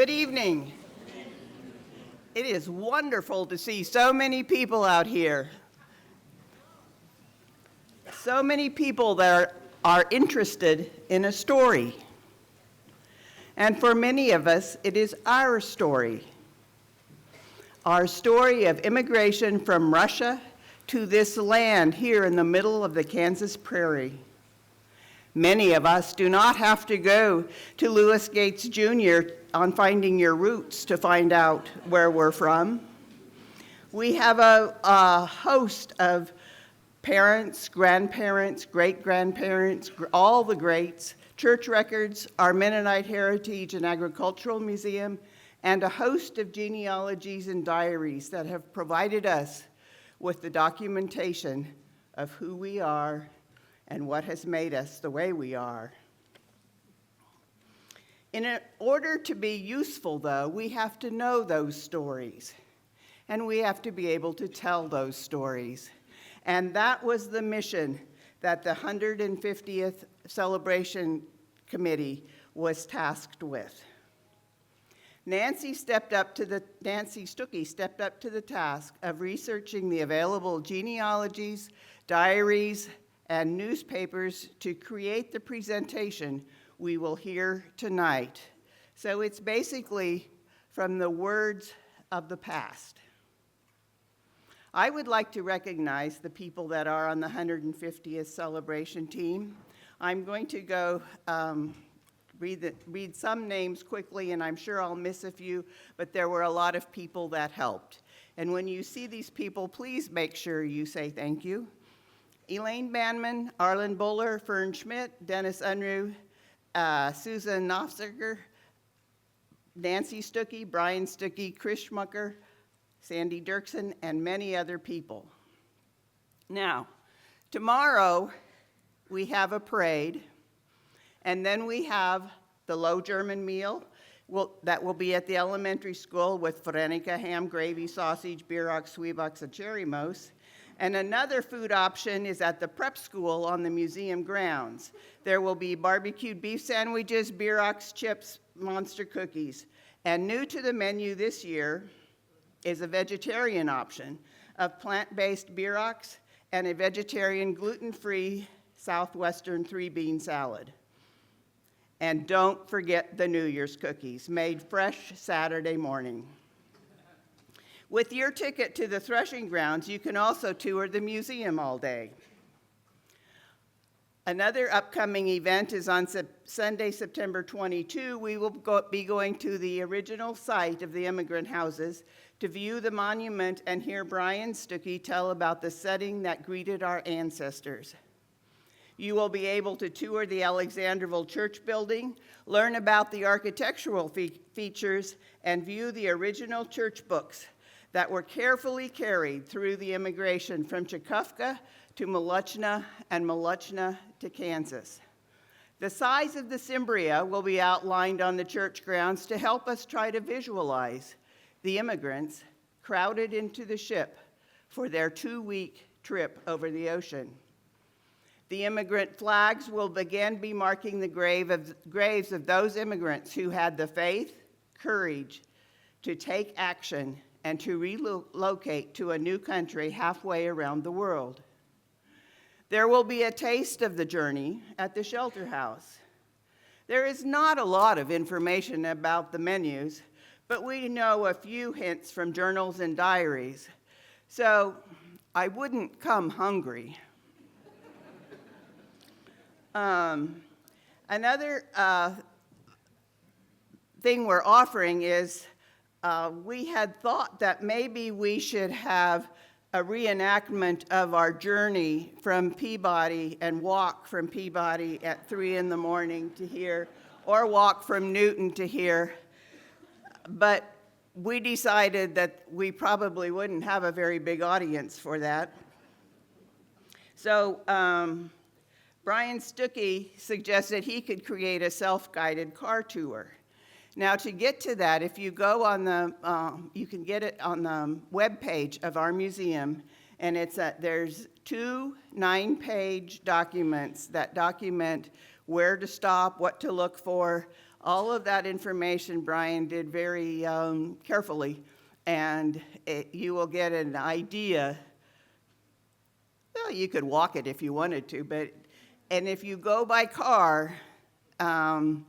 Good evening. It is wonderful to see so many people out here. So many people that are interested in a story. And for many of us, it is our story. Our story of immigration from Russia to this land here in the middle of the Kansas prairie. Many of us do not have to go to Lewis Gates Jr. on Finding Your Roots to find out where we're from. We have a host of parents, grandparents, great-grandparents, all the greats, church records, our Mennonite Heritage and Agricultural Museum, and a host of genealogies and diaries that have provided us with the documentation of who we are and what has made us the way we are. In order to be useful, though, we have to know those stories, and we have to be able to tell those stories. And that was the mission that the 150th Celebration Committee was tasked with. Nancy Stuckey stepped up to the task of researching the available genealogies, diaries, and newspapers to create the presentation we will hear tonight. So it's basically from the words of the past. I would like to recognize the people that are on the 150th celebration team. I'm going to go read some names quickly, and I'm sure I'll miss a few, but there were a lot of people that helped. And when you see these people, please make sure you say thank you. Elaine Banman, Arlen Buller, Fern Schmidt, Dennis Unruh, Susan Nofziger, Nancy Stuckey, Brian Stuckey, Chris Schmucker, Sandy Dirksen, and many other people. Now, tomorrow we have a parade, and then we have the Low German meal that will be at the elementary school with Veronica, ham, gravy, sausage, bierock, zwieback, and cherry mousse. And another food option is at the prep school on the museum grounds. There will be barbecued beef sandwiches, bierocks, chips, monster cookies. And new to the menu this year is a vegetarian option of plant-based bierocks and a vegetarian gluten-free Southwestern 3-bean salad. And don't forget the New Year's cookies, made fresh Saturday morning. With your ticket to the threshing grounds, you can also tour the museum all day. Another upcoming event is on Sunday, September 22. We will be going to the original site of the immigrant houses to view the monument and hear Brian Stuckey tell about the setting that greeted our ancestors. You will be able to tour the Alexanderwohl Church building, learn about the architectural features, and view the original church books that were carefully carried through the immigration from Przechowko to Moluchna and Moluchna to Kansas. The size of the cimbria will be outlined on the church grounds to help us try to visualize the immigrants crowded into the ship for their 2-week trip over the ocean. The immigrant flags will again be marking the graves of those immigrants who had the faith, courage to take action and to relocate to a new country halfway around the world. There will be a taste of the journey at the shelter house. There is not a lot of information about the menus, but we know a few hints from journals and diaries, so I wouldn't come hungry. Another thing we're offering is we had thought that maybe we should have a reenactment of our journey from Peabody and walk from Peabody at 3 in the morning to here, or walk from Newton to here. But we decided that we probably wouldn't have a very big audience for that. So Brian Stuckey suggested he could create a self-guided car tour. Now, to get to that, if you go on you can get it on the webpage of our museum, and there's 2 9-page documents that document where to stop, what to look for, All of that information Brian did very carefully, and you will get an idea. Well, you could walk it if you wanted to, and if you go by car, don't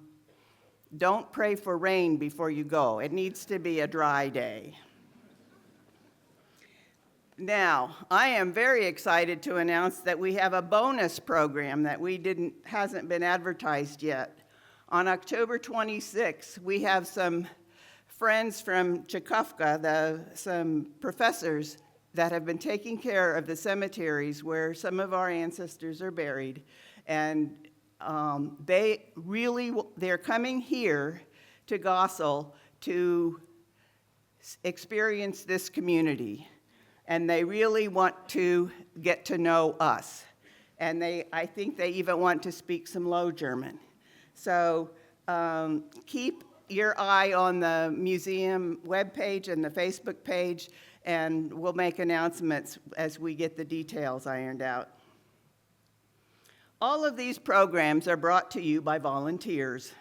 pray for rain before you go. It needs to be a dry day. Now, I am very excited to announce that we have a bonus program that hasn't been advertised yet. On October 26th, we have some friends from Przechowko, some professors that have been taking care of the cemeteries where some of our ancestors are buried. And they're coming here to Goessel to experience this community. And they really want to get to know us. And I think they even want to speak some Low German. So keep your eye on the museum webpage and the Facebook page, and we'll make announcements as we get the details ironed out. All of these programs are brought to you by volunteers.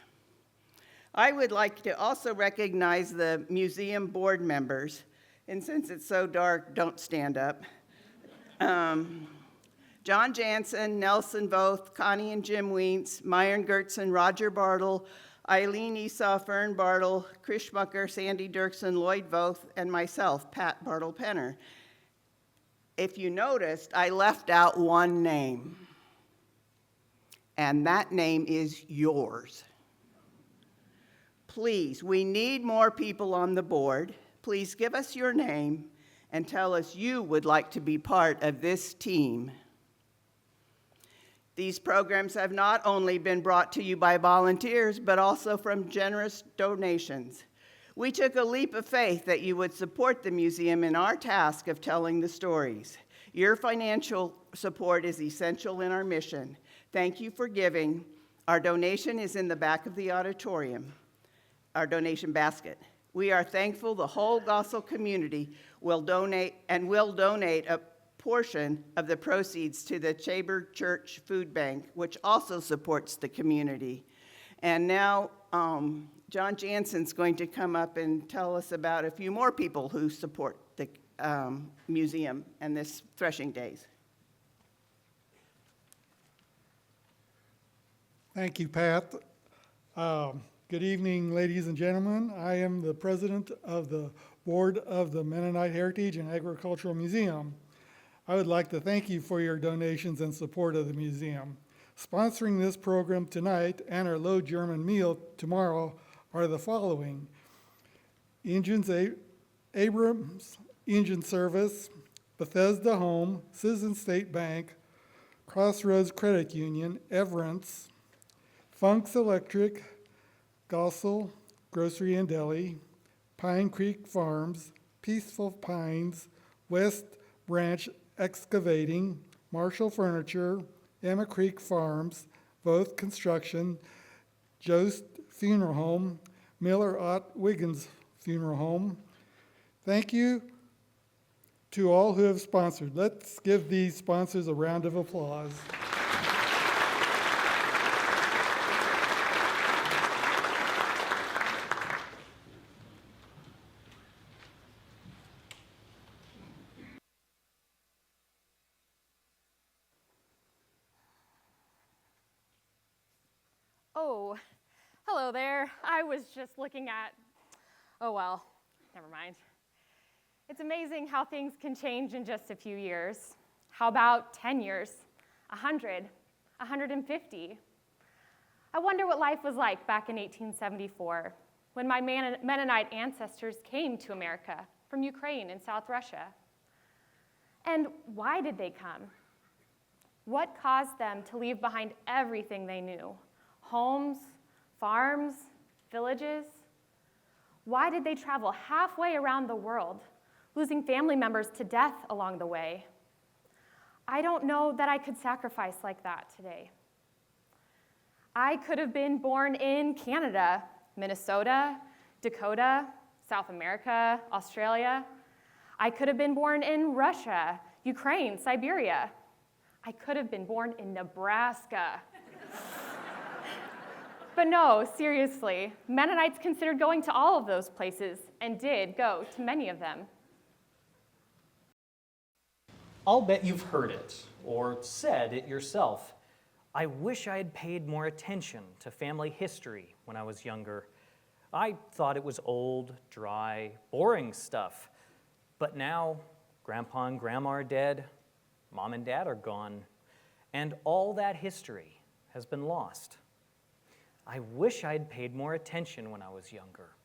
I would like to also recognize the museum board members, and since it's so dark, don't stand up. John Jansen, Nelson Voth, Connie and Jim Wientz, Myron Gertzen, Roger Bartle, Eileen Esau, Fern Bartle, Chris Schmucker, Sandy Dirksen, Lloyd Voth, and myself, Pat Bartle-Penner. If you noticed, I left out one name, and that name is yours. Please, we need more people on the board. Please give us your name and tell us you would like to be part of this team. These programs have not only been brought to you by volunteers, but also from generous donations. We took a leap of faith that you would support the museum in our task of telling the stories. Your financial support is essential in our mission. Thank you for giving. Our donation is in the back of the auditorium, our donation basket. We are thankful the whole Goessel community will donate a portion of the proceeds to the Chamber Church Food Bank, which also supports the community. And now John Jansen's going to come up and tell us about a few more people who support the museum and this Threshing Days. Thank you, Pat. Good evening, ladies and gentlemen. I am the president of the board of the Mennonite Heritage and Agricultural Museum. I would like to thank you for your donations and support of the museum. Sponsoring this program tonight and our Low German meal tomorrow are the following: Abrams Engine Service, Bethesda Home, Citizen State Bank, Crossroads Credit Union, Everence, Funk's Electric, Goessel Grocery and Deli, Pine Creek Farms, Peaceful Pines, West Branch Excavating, Marshall Furniture, Emma Creek Farms, Voth Construction, Jost Funeral Home, Miller Ott Wiggins Funeral Home. Thank you to all who have sponsored. Let's give these sponsors a round of applause. Oh, hello there. I was just looking at, oh well, never mind. It's amazing how things can change in just a few years. How about 10 years, 100, 150? I wonder what life was like back in 1874 when my Mennonite ancestors came to America from Ukraine and South Russia. And why did they come? What caused them to leave behind everything they knew? Homes, farms, villages? Why did they travel halfway around the world, losing family members to death along the way? I don't know that I could sacrifice like that today. I could have been born in Canada, Minnesota, Dakota, South America, Australia. I could have been born in Russia, Ukraine, Siberia. I could have been born in Nebraska. But no, seriously, Mennonites considered going to all of those places and did go to many of them. I'll bet you've heard it or said it yourself. I wish I had paid more attention to family history when I was younger. I thought it was old, dry, boring stuff. But now, Grandpa and Grandma are dead, Mom and Dad are gone, and all that history has been lost. I wish I had paid more attention when I was younger.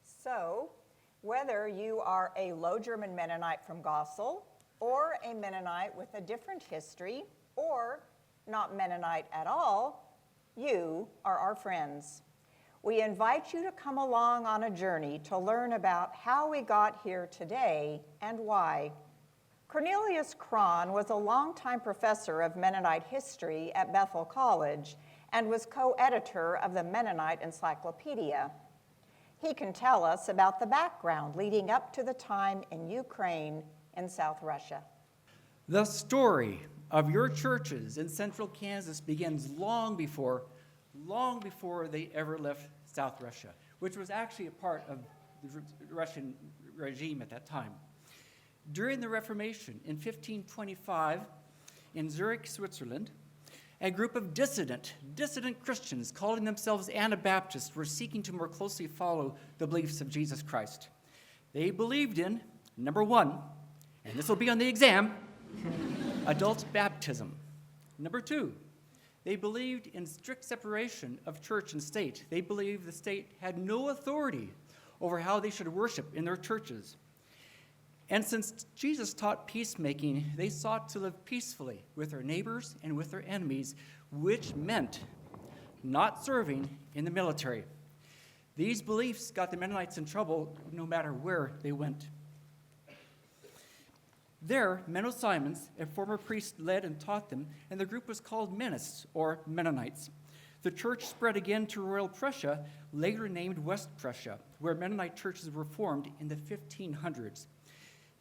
So, whether you are a Low German Mennonite from Goessel, or a Mennonite with a different history, or not Mennonite at all, you are our friends. We invite you to come along on a journey to learn about how we got here today and why. Cornelius Cron was a longtime professor of Mennonite history at Bethel College and was co-editor of the Mennonite Encyclopedia. He can tell us about the background leading up to the time in Ukraine in South Russia. The story of your churches in central Kansas begins long before they ever left South Russia, which was actually a part of the Russian regime at that time. During the Reformation in 1525 in Zurich, Switzerland, a group of dissident Christians calling themselves Anabaptists were seeking to more closely follow the beliefs of Jesus Christ. They believed in, number one, and this will be on the exam, adult baptism. Number two, they believed in strict separation of church and state. They believed the state had no authority over how they should worship in their churches. And since Jesus taught peacemaking, they sought to live peacefully with their neighbors and with their enemies, which meant not serving in the military. These beliefs got the Mennonites in trouble no matter where they went. There, Menno Simons, a former priest, led and taught them, and the group was called Mennonites, or Mennonites. The church spread again to Royal Prussia, later named West Prussia, where Mennonite churches were formed in the 1500s.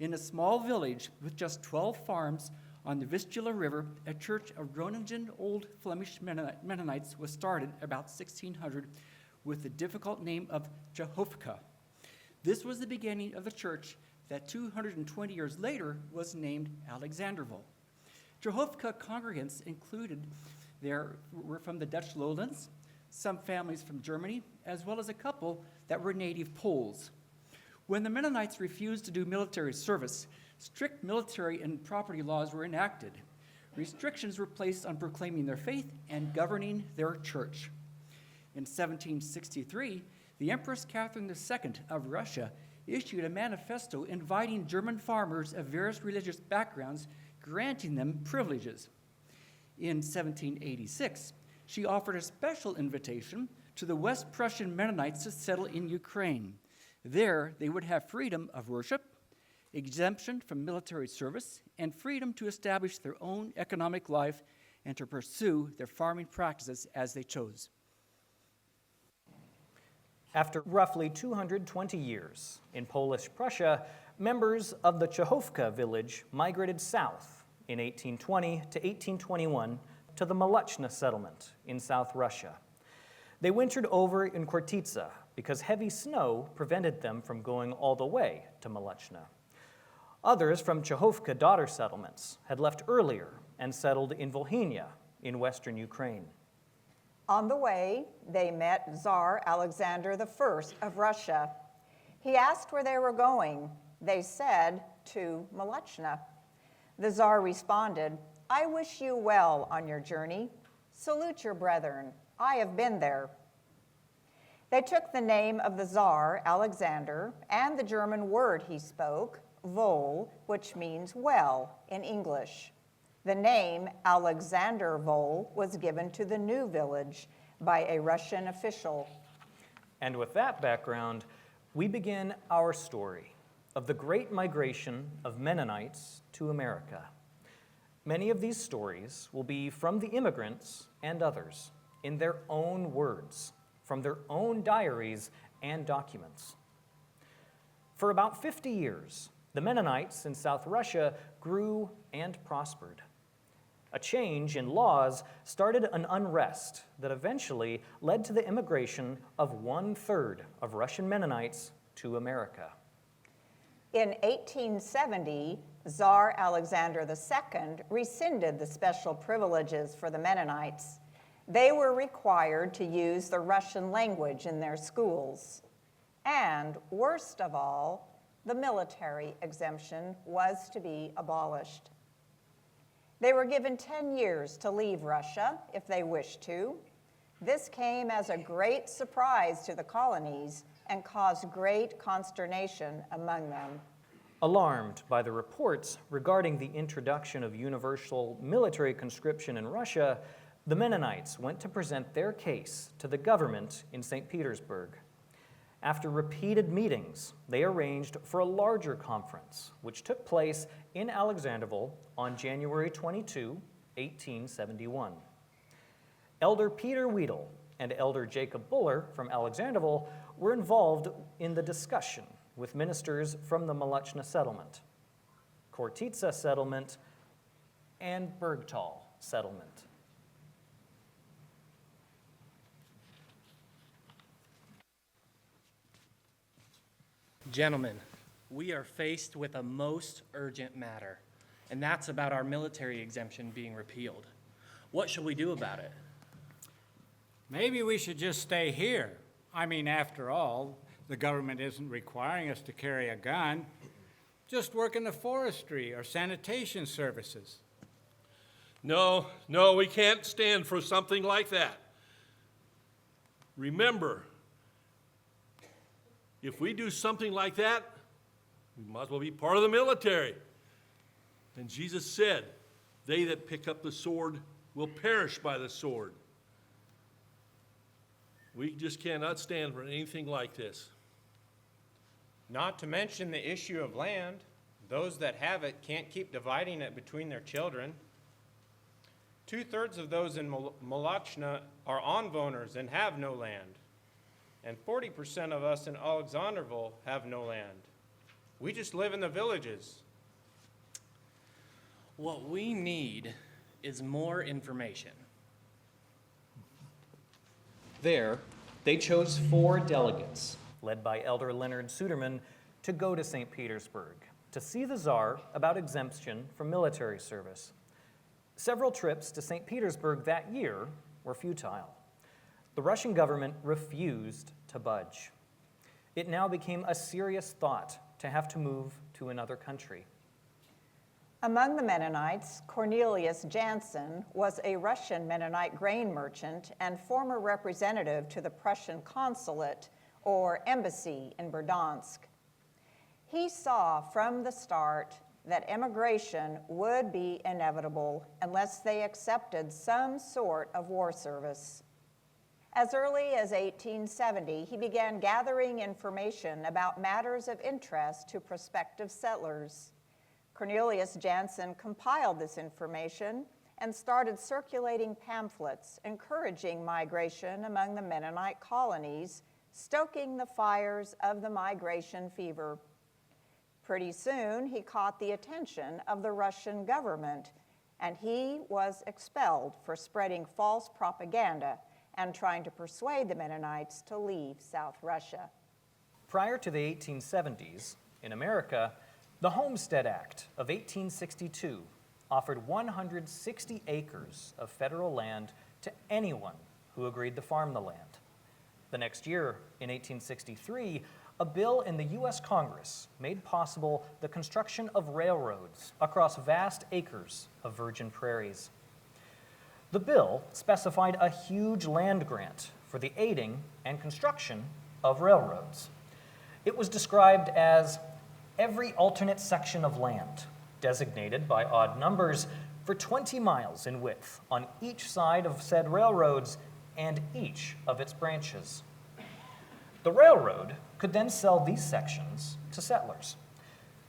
In a small village with just 12 farms on the Vistula River, a church of Groningen Old Flemish Mennonites was started about 1600 with the difficult name of Przechowko. This was the beginning of the church that 220 years later was named Alexanderwohl. Przechowko congregants were from the Dutch lowlands, some families from Germany, as well as a couple that were native Poles. When the Mennonites refused to do military service, strict military and property laws were enacted. Restrictions were placed on proclaiming their faith and governing their church. In 1763, the Empress Catherine II of Russia issued a manifesto inviting German farmers of various religious backgrounds, granting them privileges. In 1786, she offered a special invitation to the West Prussian Mennonites to settle in Ukraine. There, they would have freedom of worship, exemption from military service, and freedom to establish their own economic life and to pursue their farming practices as they chose. After roughly 220 years in Polish Prussia, members of the Przechowko village migrated south in 1820 to 1821 to the Molochna settlement in South Russia. They wintered over in Chortitza because heavy snow prevented them from going all the way to Molochna. Others from Przechowko daughter settlements had left earlier and settled in Volhynia in western Ukraine. On the way, they met Tsar Alexander I of Russia. He asked where they were going. They said, to Molochna. The Tsar responded, "I wish you well on your journey. Salute your brethren. I have been there." They took the name of the Tsar, Alexander, and the German word he spoke, Wohl, which means well in English. The name Alexanderwohl was given to the new village by a Russian official. And with that background, we begin our story of the great migration of Mennonites to America. Many of these stories will be from the immigrants and others, in their own words, from their own diaries and documents. For about 50 years, the Mennonites in South Russia grew and prospered. A change in laws started an unrest that eventually led to the immigration of 1/3 of Russian Mennonites to America. In 1870, Tsar Alexander II rescinded the special privileges for the Mennonites. They were required to use the Russian language in their schools. And worst of all, the military exemption was to be abolished. They were given 10 years to leave Russia if they wished to. This came as a great surprise to the colonies and caused great consternation among them. Alarmed by the reports regarding the introduction of universal military conscription in Russia, the Mennonites went to present their case to the government in St. Petersburg. After repeated meetings, they arranged for a larger conference, which took place in Alexanderwohl on January 22, 1871. Elder Peter Wiedel and Elder Jacob Buller from Alexanderwohl were involved in the discussion with ministers from the Molochna settlement, Kortitsa settlement, and Bergtal settlement. Gentlemen, we are faced with a most urgent matter, and that's about our military exemption being repealed. What shall we do about it? Maybe we should just stay here. I mean, after all, the government isn't requiring us to carry a gun. Just work in the forestry or sanitation services. No, we can't stand for something like that. Remember, if we do something like that, we might as well be part of the military. And Jesus said, they that pick up the sword will perish by the sword. We just cannot stand for anything like this. Not to mention the issue of land. Those that have it can't keep dividing it between their children. 2/3 of those in Molochna are onvoners and have no land. And 40% of us in Alexanderwohl have no land. We just live in the villages. What we need is more information. There, they chose 4 delegates, led by Elder Leonard Suderman, to go to St. Petersburg to see the Tsar about exemption from military service. Several trips to St. Petersburg that year were futile. The Russian government refused to budge. It now became a serious thought to have to move to another country. Among the Mennonites, Cornelius Jansen was a Russian Mennonite grain merchant and former representative to the Prussian consulate or embassy in Verdansk. He saw from the start that immigration would be inevitable unless they accepted some sort of war service. As early as 1870, he began gathering information about matters of interest to prospective settlers. Cornelius Jansen compiled this information and started circulating pamphlets encouraging migration among the Mennonite colonies, stoking the fires of the migration fever. Pretty soon, he caught the attention of the Russian government, and he was expelled for spreading false propaganda and trying to persuade the Mennonites to leave South Russia. Prior to the 1870s, in America, the Homestead Act of 1862 offered 160 acres of federal land to anyone who agreed to farm the land. The next year, in 1863, a bill in the U.S. Congress made possible the construction of railroads across vast acres of virgin prairies. The bill specified a huge land grant for the aiding and construction of railroads. It was described as every alternate section of land, designated by odd numbers, for 20 miles in width on each side of said railroads and each of its branches. The railroad could then sell these sections to settlers.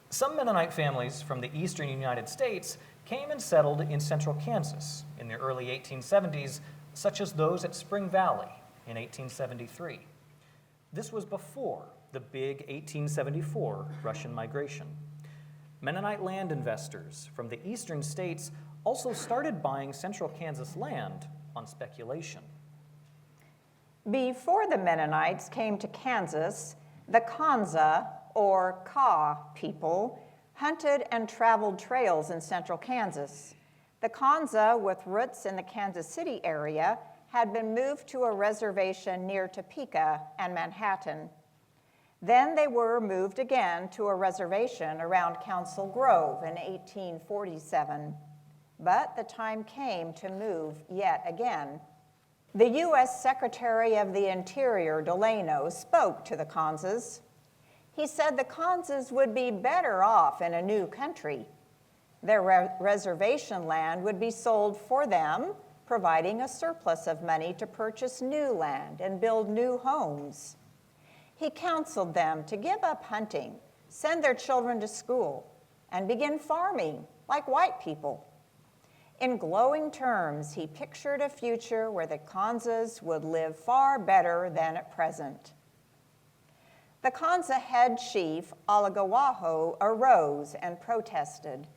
Some Mennonite families from the eastern United States came and settled in central Kansas in the early 1870s, such as those at Spring Valley in 1873. This was before the big 1874 Russian migration. Mennonite land investors from the eastern states also started buying central Kansas land on speculation. Before the Mennonites came to Kansas, the Kansa, or Kaw people, hunted and traveled trails in central Kansas. The Kansa, with roots in the Kansas City area, had been moved to a reservation near Topeka and Manhattan. Then they were moved again to a reservation around Council Grove in 1847. But the time came to move yet again. The U.S. Secretary of the Interior, Delano, spoke to the Kansas. He said the Kansas would be better off in a new country. Their reservation land would be sold for them, providing a surplus of money to purchase new land and build new homes. He counseled them to give up hunting, send their children to school, and begin farming like white people. In glowing terms, he pictured a future where the Kansas would live far better than at present. The Kansa head chief, Alexanderwohl, arose and protested.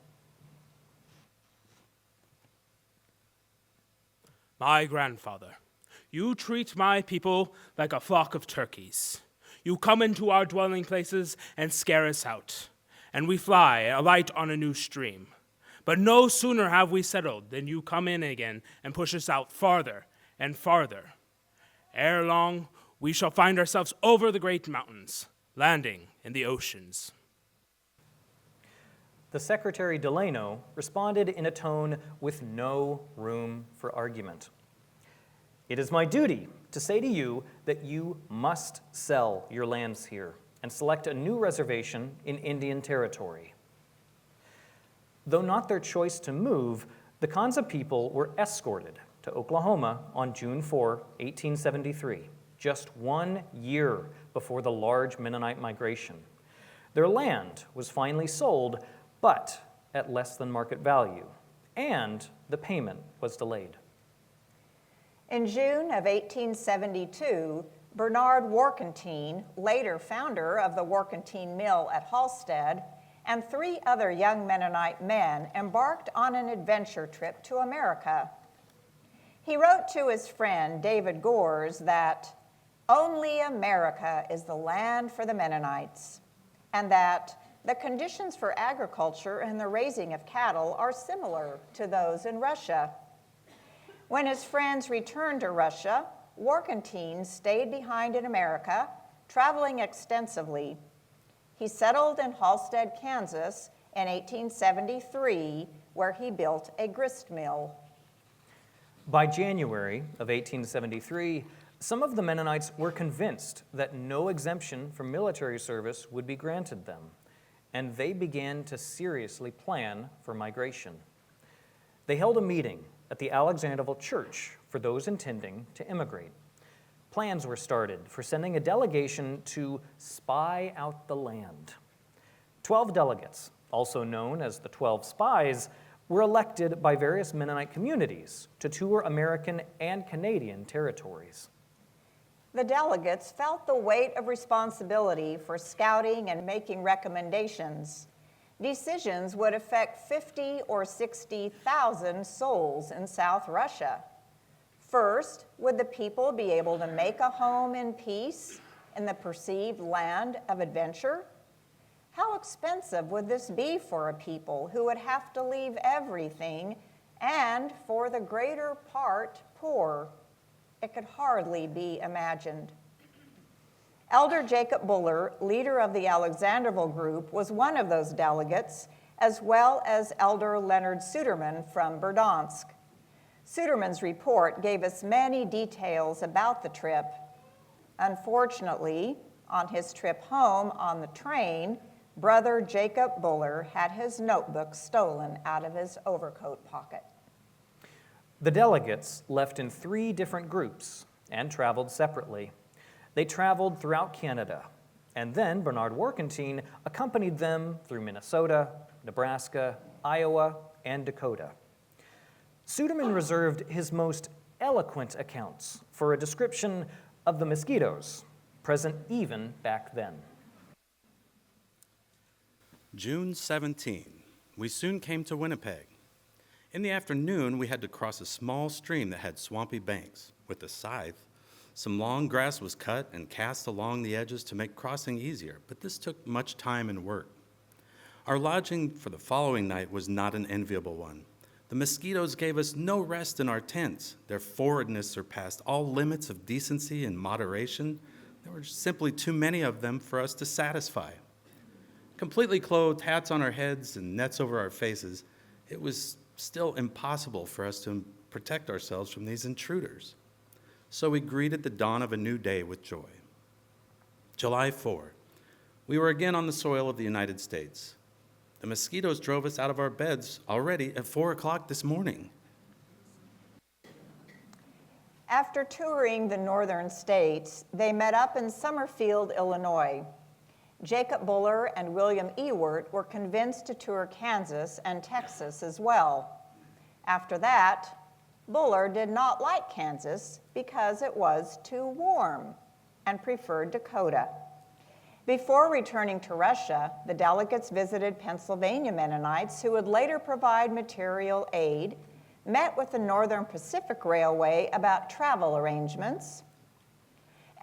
My grandfather, you treat my people like a flock of turkeys. You come into our dwelling places and scare us out, and we fly, alight on a new stream. But no sooner have we settled than you come in again and push us out farther and farther. Ere long, we shall find ourselves over the great mountains, landing in the oceans. The Secretary Delano responded in a tone with no room for argument. It is my duty to say to you that you must sell your lands here and select a new reservation in Indian Territory. Though not their choice to move, the Kansa people were escorted to Oklahoma on June 4, 1873, just 1 year before the large Mennonite migration. Their land was finally sold, but at less than market value, and the payment was delayed. In June of 1872, Bernard Warkentine, later founder of the Warkentine Mill at Halstead, and 3 other young Mennonite men embarked on an adventure trip to America. He wrote to his friend David Gores that only America is the land for the Mennonites, and that the conditions for agriculture and the raising of cattle are similar to those in Russia. When his friends returned to Russia, Warkentine stayed behind in America, traveling extensively. He settled in Halstead, Kansas in 1873, where he built a grist mill. By January of 1873, some of the Mennonites were convinced that no exemption from military service would be granted them, and they began to seriously plan for migration. They held a meeting at the Alexanderwohl Church for those intending to immigrate. Plans were started for sending a delegation to spy out the land. 12 delegates, also known as the 12 Spies, were elected by various Mennonite communities to tour American and Canadian territories. The delegates felt the weight of responsibility for scouting and making recommendations. Decisions would affect 50 or 60,000 souls in South Russia. First, would the people be able to make a home in peace in the perceived land of adventure? How expensive would this be for a people who would have to leave everything and, for the greater part, poor? It could hardly be imagined. Elder Jacob Buller, leader of the Alexanderwohl group, was one of those delegates, as well as Elder Leonard Suderman from Verdansk. Suderman's report gave us many details about the trip. Unfortunately, on his trip home on the train, Brother Jacob Buller had his notebook stolen out of his overcoat pocket. The delegates left in 3 different groups and traveled separately. They traveled throughout Canada, and then Bernard Warkentine accompanied them through Minnesota, Nebraska, Iowa, and Dakota. Suderman reserved his most eloquent accounts for a description of the mosquitoes, present even back then. June 17. We soon came to Winnipeg. In the afternoon, we had to cross a small stream that had swampy banks. With a scythe, some long grass was cut and cast along the edges to make crossing easier, but this took much time and work. Our lodging for the following night was not an enviable one. The mosquitoes gave us no rest in our tents. Their forwardness surpassed all limits of decency and moderation. There were simply too many of them for us to satisfy. Completely clothed, hats on our heads and nets over our faces, it was still impossible for us to protect ourselves from these intruders. So we greeted the dawn of a new day with joy. July 4. We were again on the soil of the United States. The mosquitoes drove us out of our beds already at 4 o'clock this morning. After touring the northern states, they met up in Summerfield, Illinois. Jacob Buller and William Ewart were convinced to tour Kansas and Texas as well. After that, Buller did not like Kansas because it was too warm and preferred Dakota. Before returning to Russia, the delegates visited Pennsylvania Mennonites who would later provide material aid, met with the Northern Pacific Railway about travel arrangements,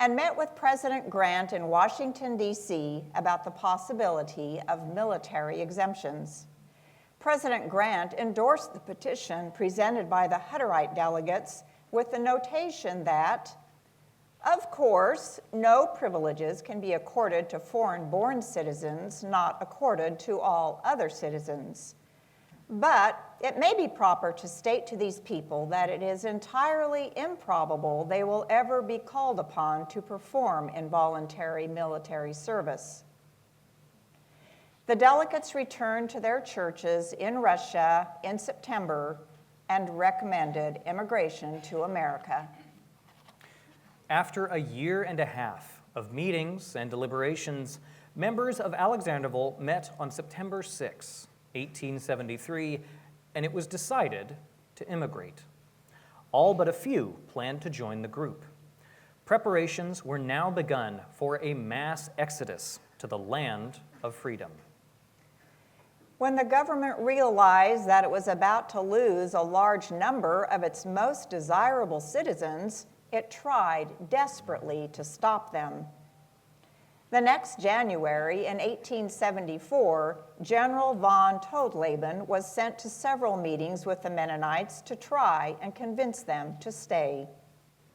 and met with President Grant in Washington, D.C. about the possibility of military exemptions. President Grant endorsed the petition presented by the Hutterite delegates with the notation that, of course, no privileges can be accorded to foreign-born citizens not accorded to all other citizens. But it may be proper to state to these people that it is entirely improbable they will ever be called upon to perform involuntary military service. The delegates returned to their churches in Russia in September and recommended immigration to America. After a year and a half of meetings and deliberations, members of Alexanderwohl met on September 6, 1873, and it was decided to immigrate. All but a few planned to join the group. Preparations were now begun for a mass exodus to the land of freedom. When the government realized that it was about to lose a large number of its most desirable citizens, it tried desperately to stop them. The next January in 1874, General von Todleben was sent to several meetings with the Mennonites to try and convince them to stay.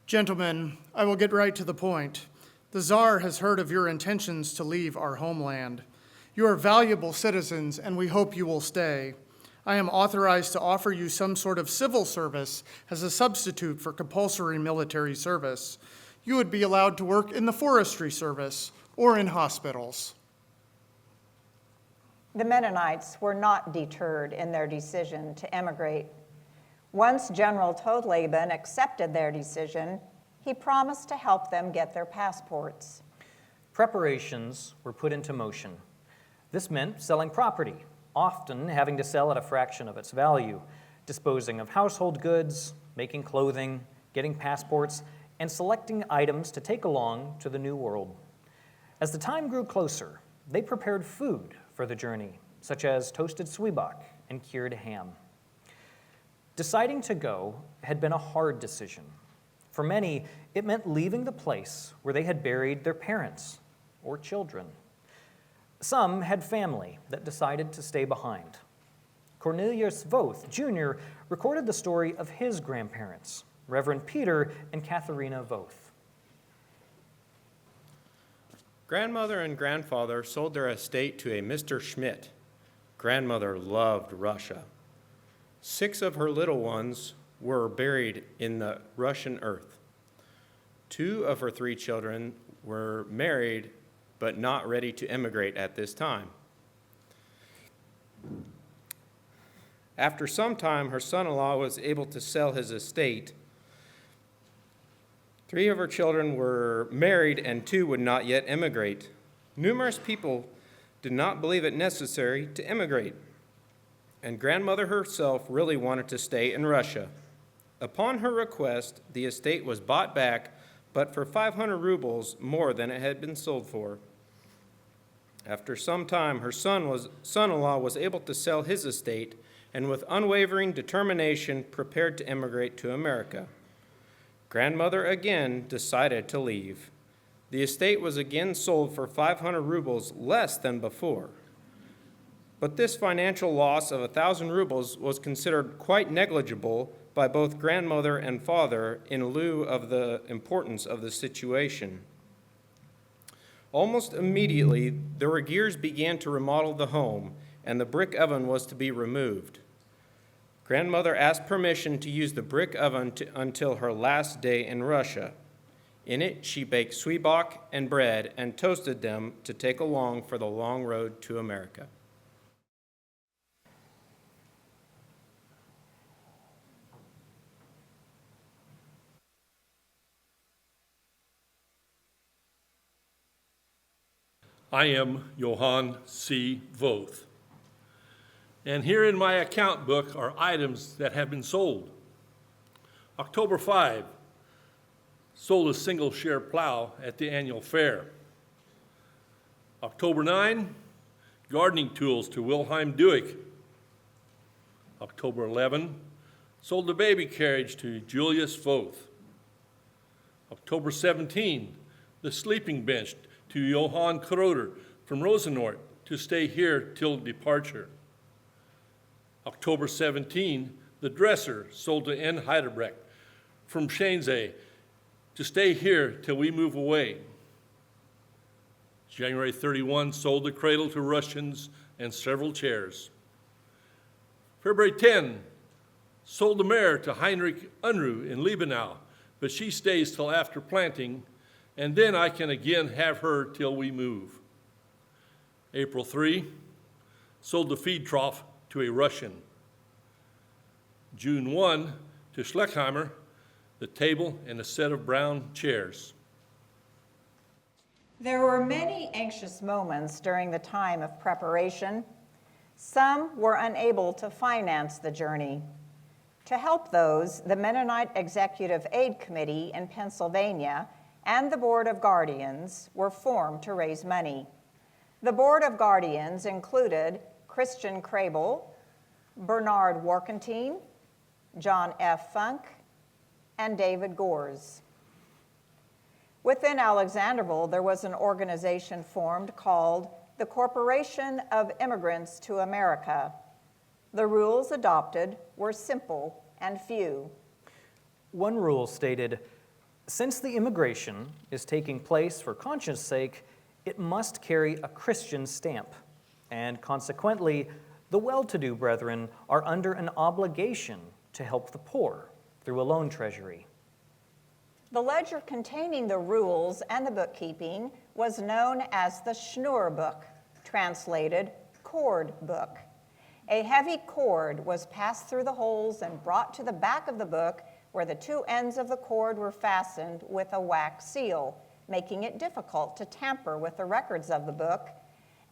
Gentlemen, I will get right to the point. The Tsar has heard of your intentions to leave our homeland. You are valuable citizens, and we hope you will stay. I am authorized to offer you some sort of civil service as a substitute for compulsory military service. You would be allowed to work in the forestry service or in hospitals. The Mennonites were not deterred in their decision to emigrate. Once General Todleben accepted their decision, he promised to help them get their passports. Preparations were put into motion. This meant selling property, often having to sell at a fraction of its value, disposing of household goods, making clothing, getting passports, and selecting items to take along to the New World. As the time grew closer, they prepared food for the journey, such as toasted zwieback and cured ham. Deciding to go had been a hard decision. For many, it meant leaving the place where they had buried their parents or children. Some had family that decided to stay behind. Cornelius Voth, Jr., recorded the story of his grandparents, Reverend Peter and Katharina Voth. Grandmother and grandfather sold their estate to a Mr. Schmidt. Grandmother loved Russia. 6 of her little ones were buried in the Russian earth. 2 of her 3 children were married but not ready to emigrate at this time. After some time, her son-in-law was able to sell his estate. 3 of her children were married and 2 would not yet emigrate. Numerous people did not believe it necessary to emigrate, and grandmother herself really wanted to stay in Russia. Upon her request, the estate was bought back, but for 500 rubles more than it had been sold for. After some time, her son-in-law was able to sell his estate and with unwavering determination prepared to immigrate to America. Grandmother again decided to leave. The estate was again sold for 500 rubles less than before. But this financial loss of 1,000 rubles was considered quite negligible by both grandmother and father in lieu of the importance of the situation. Almost immediately, the Regiers began to remodel the home, and the brick oven was to be removed. Grandmother asked permission to use the brick oven until her last day in Russia. In it, she baked zwieback and bread and toasted them to take along for the long road to America. I am Johann C. Voth. And here in my account book are items that have been sold. October 5, sold a single-share plow at the annual fair. October 9, gardening tools to Wilhelm Duick. October 11, sold a baby carriage to Julius Voth. October 17, the sleeping bench to Johann Kroder from Rosenort to stay here till departure. October 17, the dresser sold to N. Heidebrecht from Schenzay to stay here till we move away. January 31, sold the cradle to Russians and several chairs. February 10, sold the mare to Heinrich Unruh in Liebenau, but she stays till after planting, and then I can again have her till we move. April 3, sold the feed trough to a Russian. June 1, to Schleckheimer, the table and a set of brown chairs. There were many anxious moments during the time of preparation. Some were unable to finance the journey. To help those, the Mennonite Executive Aid Committee in Pennsylvania and the Board of Guardians were formed to raise money. The Board of Guardians included Christian Krabel, Bernard Warkentine, John F. Funk, and David Gores. Within Alexanderwohl, there was an organization formed called the Corporation of Immigrants to America. The rules adopted were simple and few. One rule stated, since the immigration is taking place for conscience sake, it must carry a Christian stamp, and consequently, the well-to-do brethren are under an obligation to help the poor through a loan treasury. The ledger containing the rules and the bookkeeping was known as the Schnur book, translated cord book. A heavy cord was passed through the holes and brought to the back of the book where the two ends of the cord were fastened with a wax seal, making it difficult to tamper with the records of the book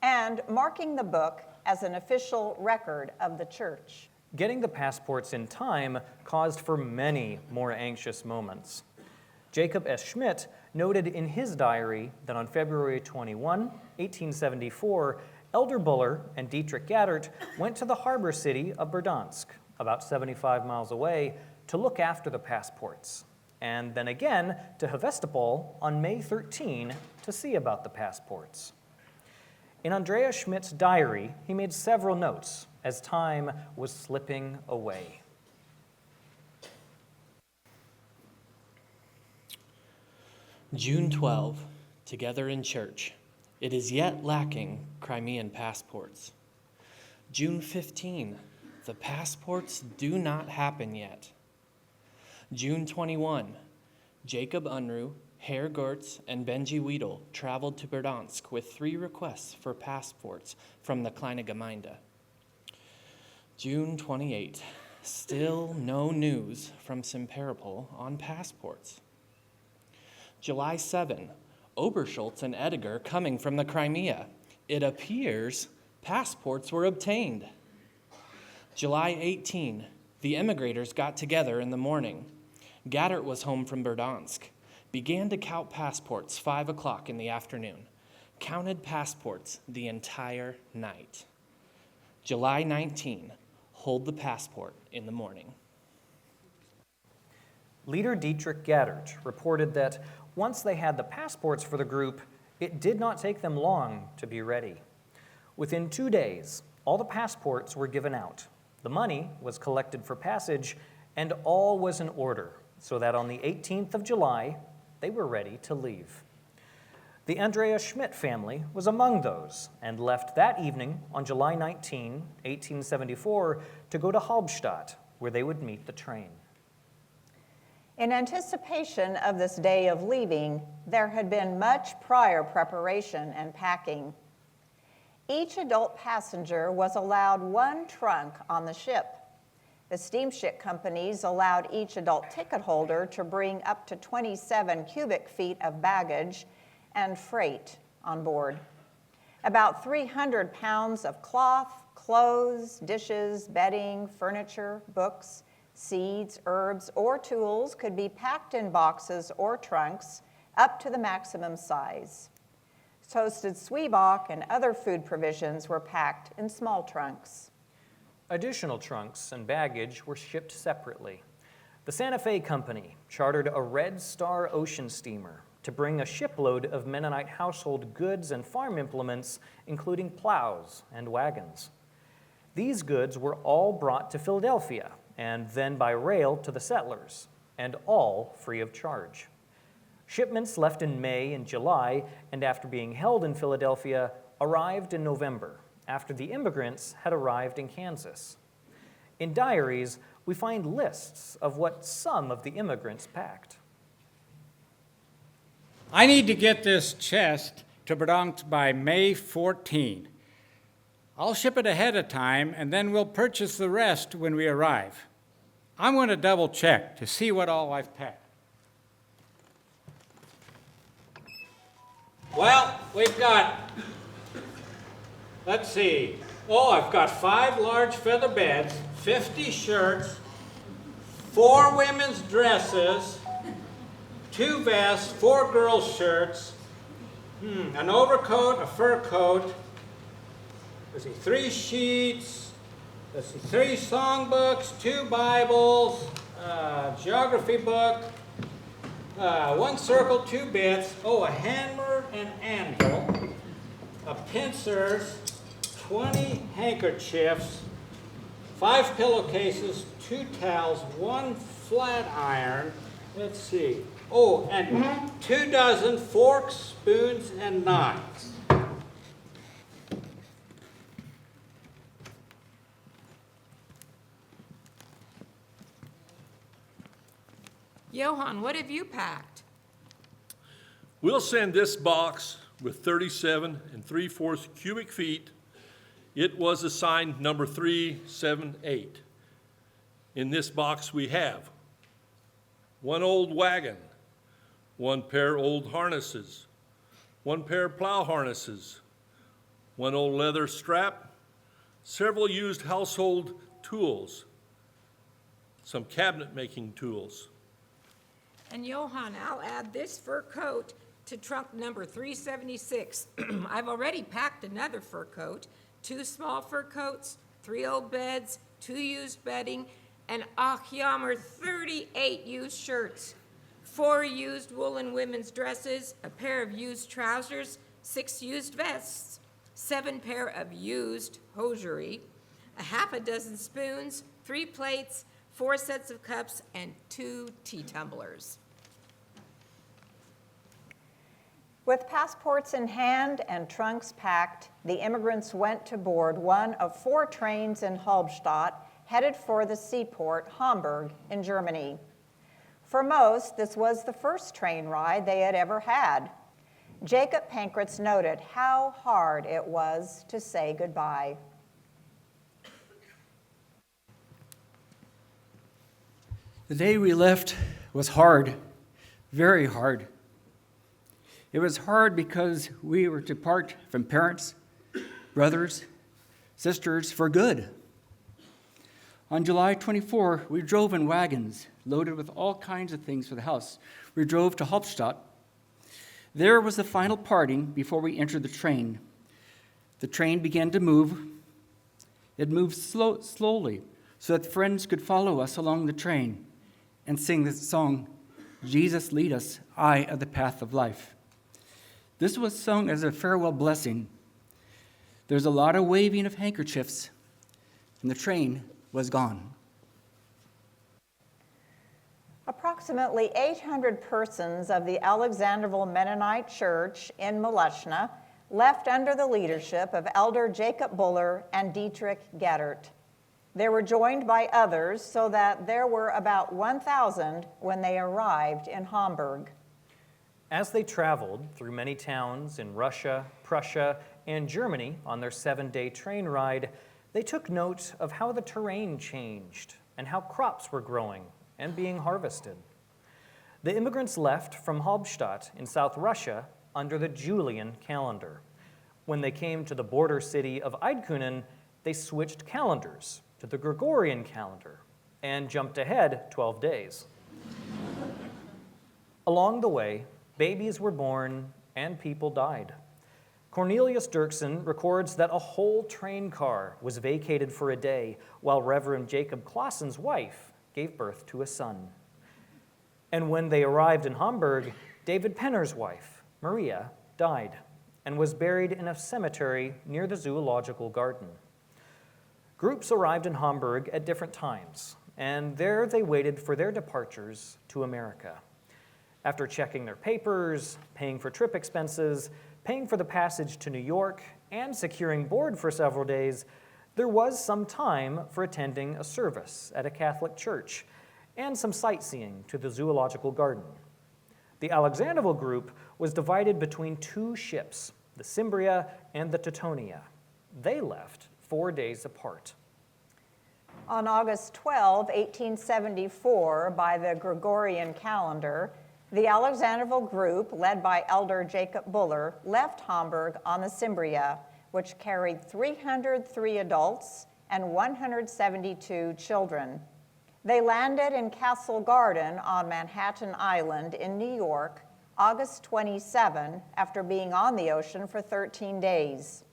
and marking the book as an official record of the church. Getting the passports in time caused for many more anxious moments. Jacob S. Schmidt noted in his diary that on February 21, 1874, Elder Buller and Dietrich Gaddert went to the harbor city of Berdansk, about 75 miles away, to look after the passports, and then again to Hevestopol on May 13 to see about the passports. In Andreas Schmidt's diary, he made several notes as time was slipping away. June 12, together in church. It is yet lacking Crimean passports. June 15, the passports do not happen yet. June 21, Jacob Unruh, Herr Gertz, and Benji Wiedel traveled to Berdansk with 3 requests for passports from the Kleine Gemeinde. June 28, still no news from Simferopol on passports. July 7, Oberschultz and Ediger coming from the Crimea. It appears passports were obtained. July 18, the immigrators got together in the morning. Gaddert was home from Berdansk, began to count passports 5 o'clock in the afternoon. counted passports the entire night. July 19, hold the passport in the morning. Leader Dietrich Gaddert reported that once they had the passports for the group, it did not take them long to be ready. Within 2 days, all the passports were given out. The money was collected for passage, and all was in order, so that on the 18th of July, they were ready to leave. The Andrea Schmidt family was among those and left that evening on July 19, 1874, to go to Halbstadt, where they would meet the train. In anticipation of this day of leaving, there had been much prior preparation and packing. Each adult passenger was allowed one trunk on the ship. The steamship companies allowed each adult ticket holder to bring up to 27 cubic feet of baggage and freight on board. About 300 pounds of cloth, clothes, dishes, bedding, furniture, books, seeds, herbs, or tools could be packed in boxes or trunks up to the maximum size. Toasted zwieback and other food provisions were packed in small trunks. Additional trunks and baggage were shipped separately. The Santa Fe Company chartered a Red Star ocean steamer to bring a shipload of Mennonite household goods and farm implements, including plows and wagons. These goods were all brought to Philadelphia and then by rail to the settlers, and all free of charge. Shipments left in May and July, and after being held in Philadelphia, arrived in November, after the immigrants had arrived in Kansas. In diaries, we find lists of what some of the immigrants packed. I need to get this chest to Bronx by May 14. I'll ship it ahead of time, and then we'll purchase the rest when we arrive. I'm going to double check to see what all I've packed. Well, we've got, let's see. Oh, I've got 5 large feather beds, 50 shirts, 4 women's dresses, 2 vests, 4 girls' shirts, an overcoat, a fur coat, let's see, 3 sheets, let's see, 3 songbooks, 2 Bibles, geography book, 1 circle, 2 bits, a hammer and anvil, a pincers, 20 handkerchiefs, 5 pillowcases, 2 towels, 1 flat iron, let's see, and 2 dozen forks, spoons, and knives. Johann, what have you packed? We'll send this box with 37 3/4 cubic feet. It was assigned number 378. In this box we have 1 old wagon, 1 pair old harnesses, 1 pair of plow harnesses, 1 old leather strap, several used household tools, some cabinet making tools. And Johann, I'll add this fur coat to trunk number 376. I've already packed another fur coat, 2 small fur coats, 3 old beds, 2 used bedding, and jammer, 38 used shirts, 4 used woolen women's dresses, a pair of used trousers, 6 used vests, 7 pair of used hosiery, a half a dozen spoons, 3 plates, 4 sets of cups, and 2 tea tumblers. With passports in hand and trunks packed, the immigrants went to board one of 4 trains in Halbstadt, headed for the seaport, Hamburg, in Germany. For most, this was the first train ride they had ever had. Jacob Pankratz noted how hard it was to say goodbye. The day we left was hard, very hard. It was hard because we were to part from parents, brothers, sisters for good. On July 24, we drove in wagons loaded with all kinds of things for the house. We drove to Hauptstadt. There was the final parting before we entered the train. The train began to move. It moved slowly so that friends could follow us along the train and sing the song, Jesus Lead Us, I of the Path of Life. This was sung as a farewell blessing. There's a lot of waving of handkerchiefs, and the train was gone. Approximately 800 persons of the Alexanderwohl Mennonite Church in Moluchna left under the leadership of Elder Jacob Buller and Dietrich Gettert. They were joined by others so that there were about 1,000 when they arrived in Hamburg. As they traveled through many towns in Russia, Prussia, and Germany on their 7-day train ride, they took note of how the terrain changed and how crops were growing and being harvested. The immigrants left from Halbstadt in South Russia under the Julian calendar. When they came to the border city of Eidkunen, they switched calendars to the Gregorian calendar and jumped ahead 12 days. Along the way, babies were born and people died. Cornelius Dirksen records that a whole train car was vacated for a day while Reverend Jacob Clausen's wife gave birth to a son. And when they arrived in Hamburg, David Penner's wife, Maria, died and was buried in a cemetery near the zoological garden. Groups arrived in Hamburg at different times, and there they waited for their departures to America. After checking their papers, paying for trip expenses, paying for the passage to New York, and securing board for several days, there was some time for attending a service at a Catholic church and some sightseeing to the zoological garden. The Alexanderwohl group was divided between 2 ships, the Cimbria and the Teutonia. They left 4 days apart. On August 12, 1874, by the Gregorian calendar, the Alexanderwohl group, led by Elder Jacob Buller, left Hamburg on the Cimbria, which carried 303 adults and 172 children. They landed in Castle Garden on Manhattan Island in New York, August 27, after being on the ocean for 13 days.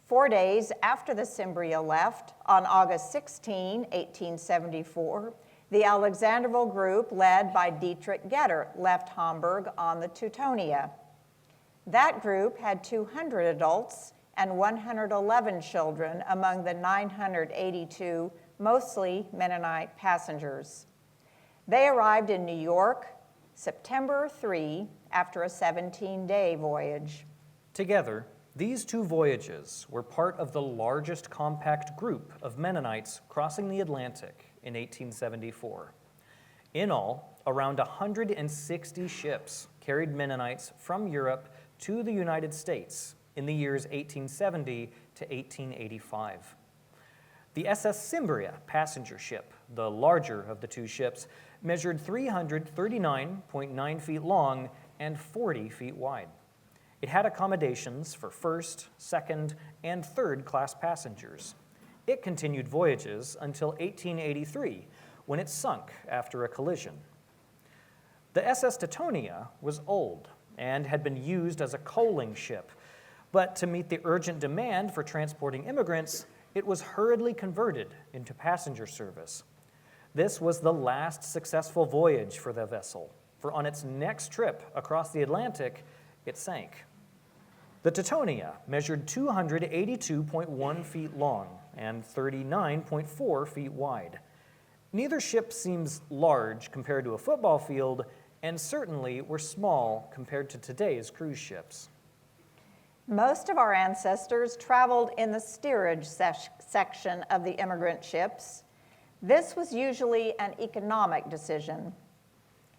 4 days after the Cimbria left, on August 16, 1874, the Alexanderwohl group, led by Dietrich Gettert, left Hamburg on the Teutonia. That group had 200 adults and 111 children among the 982 mostly Mennonite passengers. They arrived in New York September 3 after a 17-day voyage. Together, these 2 voyages were part of the largest compact group of Mennonites crossing the Atlantic in 1874. In all, around 160 ships carried Mennonites from Europe to the United States in the years 1870 to 1885. The SS Cimbria passenger ship, the larger of the 2 ships, measured 339.9 feet long and 40 feet wide. It had accommodations for first, second, and third class passengers. It continued voyages until 1883, when it sunk after a collision. The SS Teutonia was old and had been used as a coaling ship, but to meet the urgent demand for transporting immigrants, it was hurriedly converted into passenger service. This was the last successful voyage for the vessel, for on its next trip across the Atlantic, it sank. The Teutonia measured 282.1 feet long and 39.4 feet wide. Neither ship seems large compared to a football field, and certainly were small compared to today's cruise ships. Most of our ancestors traveled in the steerage section of the immigrant ships. This was usually an economic decision.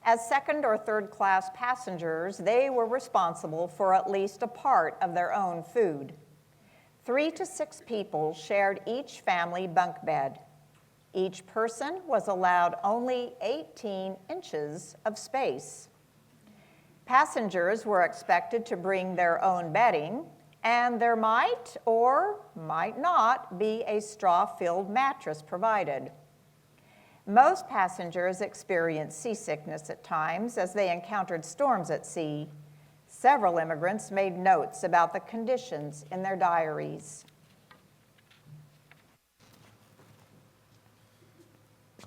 As second or third class passengers, they were responsible for at least a part of their own food. 3 to 6 people shared each family bunk bed. Each person was allowed only 18 inches of space. Passengers were expected to bring their own bedding, and there might or might not be a straw-filled mattress provided. Most passengers experienced seasickness at times as they encountered storms at sea. Several immigrants made notes about the conditions in their diaries.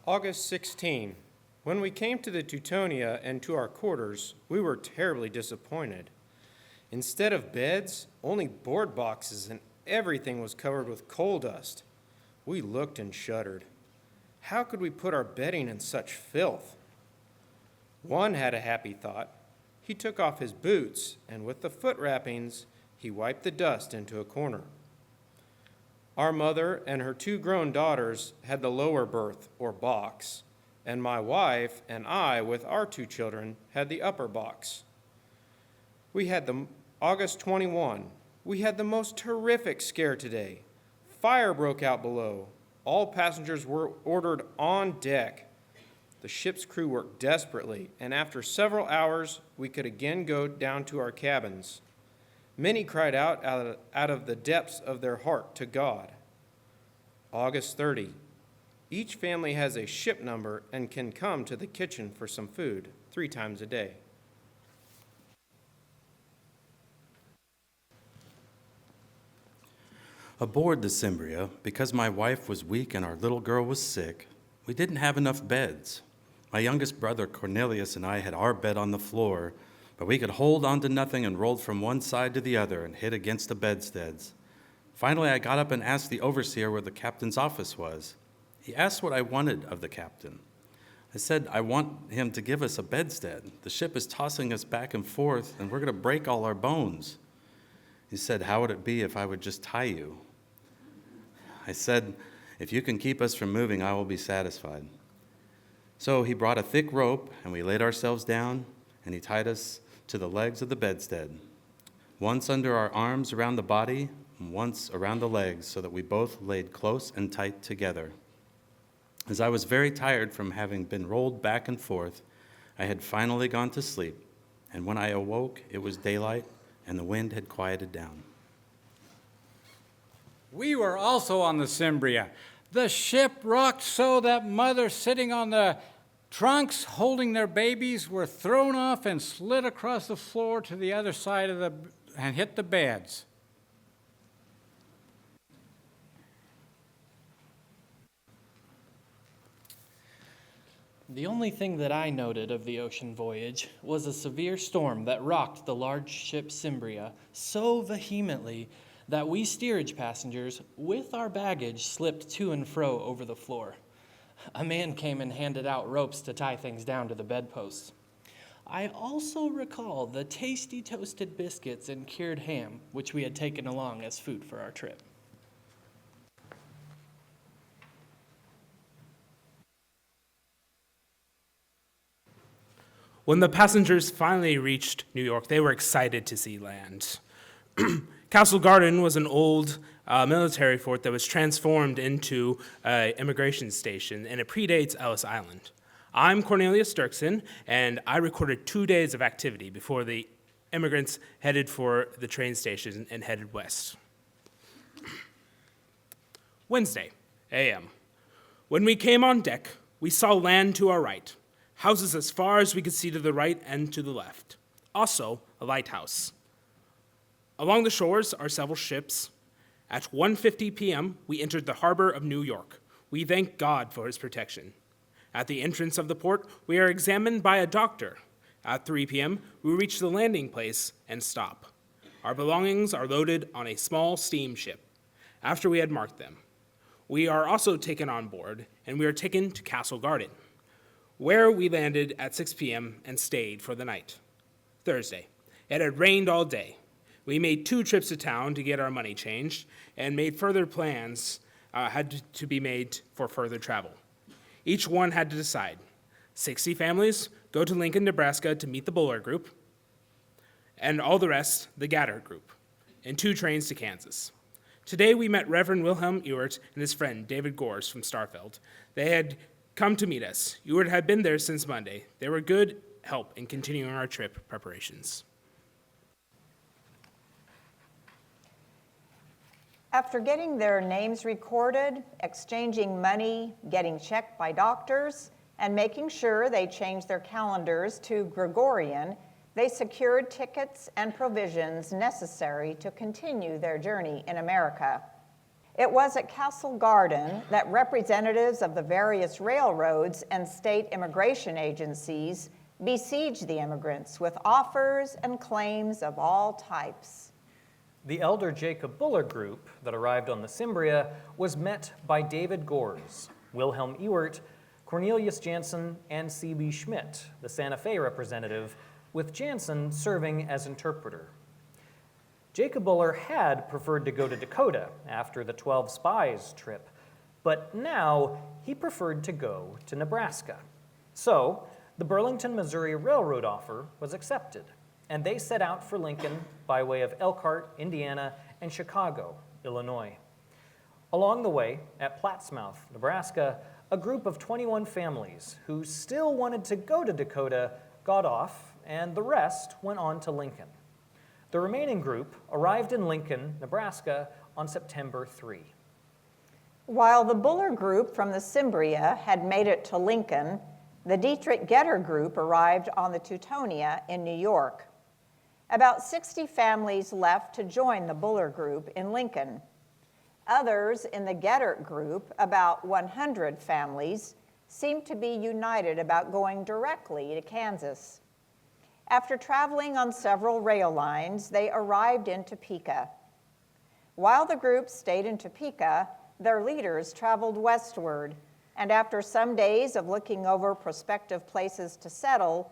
August 16. When we came to the Teutonia and to our quarters, we were terribly disappointed. Instead of beds, only board boxes, and everything was covered with coal dust. We looked and shuddered. How could we put our bedding in such filth? One had a happy thought. He took off his boots, and with the foot wrappings, he wiped the dust into a corner. Our mother and her 2 grown daughters had the lower berth, or box, and my wife and I, with our 2 children, had the upper box. August 21, we had the most terrific scare today. Fire broke out below. All passengers were ordered on deck. The ship's crew worked desperately, and after several hours, we could again go down to our cabins. Many cried out of the depths of their heart to God. August 30. Each family has a ship number and can come to the kitchen for some food 3 times a day. Aboard the Cimbria, because my wife was weak and our little girl was sick, we didn't have enough beds. My youngest brother Cornelius and I had our bed on the floor, but we could hold on to nothing and rolled from one side to the other and hit against the bedsteads. Finally, I got up and asked the overseer where the captain's office was. He asked what I wanted of the captain. I said, I want him to give us a bedstead. The ship is tossing us back and forth, and we're going to break all our bones. He said, how would it be if I would just tie you? I said, if you can keep us from moving, I will be satisfied. So he brought a thick rope, and we laid ourselves down, and he tied us to the legs of the bedstead, once under our arms around the body, and once around the legs, so that we both laid close and tight together. As I was very tired from having been rolled back and forth, I had finally gone to sleep, and when I awoke, it was daylight, and the wind had quieted down. We were also on the Cimbria. The ship rocked so that mothers sitting on the trunks holding their babies were thrown off and slid across the floor to the other side and hit the beds. The only thing that I noted of the ocean voyage was a severe storm that rocked the large ship Cimbria so vehemently that we steerage passengers with our baggage slipped to and fro over the floor. A man came and handed out ropes to tie things down to the bedposts. I also recall the tasty toasted biscuits and cured ham, which we had taken along as food for our trip. When the passengers finally reached New York, they were excited to see land. Castle Garden was an old military fort that was transformed into an immigration station, and it predates Ellis Island. I'm Cornelius Dirksen, and I recorded 2 days of activity before the immigrants headed for the train station and headed west. Wednesday, a.m. When we came on deck, we saw land to our right, houses as far as we could see to the right and to the left, also a lighthouse. Along the shores are several ships. At 1:50 p.m., we entered the harbor of New York. We thank God for his protection. At the entrance of the port, we are examined by a doctor. At 3 p.m., we reach the landing place and stop. Our belongings are loaded on a small steamship after we had marked them. We are also taken on board, and we are taken to Castle Garden, where we landed at 6 p.m. and stayed for the night. Thursday, it had rained all day. We made 2 trips to town to get our money changed and made further plans had to be made for further travel. Each one had to decide. 60 families go to Lincoln, Nebraska to meet the Bowler Group, and all the rest, the Gatter Group, and 2 trains to Kansas. Today we met Reverend Wilhelm Ewert and his friend David Gores from Starfeld. They had come to meet us. Ewert had been there since Monday. They were good help in continuing our trip preparations. After getting their names recorded, exchanging money, getting checked by doctors, and making sure they changed their calendars to Gregorian, They secured tickets and provisions necessary to continue their journey in America. It was at Castle Garden that representatives of the various railroads and state immigration agencies besieged the immigrants with offers and claims of all types. The elder Jacob Buller group that arrived on the Cimbria was met by David Gores, Wilhelm Ewert, Cornelius Jansen, and C.B. Schmidt, the Santa Fe representative, with Jansen serving as interpreter. Jacob Buller had preferred to go to Dakota after the 12 Spies trip, but now he preferred to go to Nebraska. So, the Burlington, Missouri Railroad offer was accepted, and they set out for Lincoln by way of Elkhart, Indiana, and Chicago, Illinois. Along the way, at Plattsmouth, Nebraska, a group of 21 families who still wanted to go to Dakota got off, and the rest went on to Lincoln. The remaining group arrived in Lincoln, Nebraska on September 3. While the Buller group from the Cimbria had made it to Lincoln, the Dietrich Getter group arrived on the Teutonia in New York. About 60 families left to join the Buller group in Lincoln. Others in the Getter group, about 100 families, seemed to be united about going directly to Kansas. After traveling on several rail lines, they arrived in Topeka. While the group stayed in Topeka, their leaders traveled westward, and after some days of looking over prospective places to settle,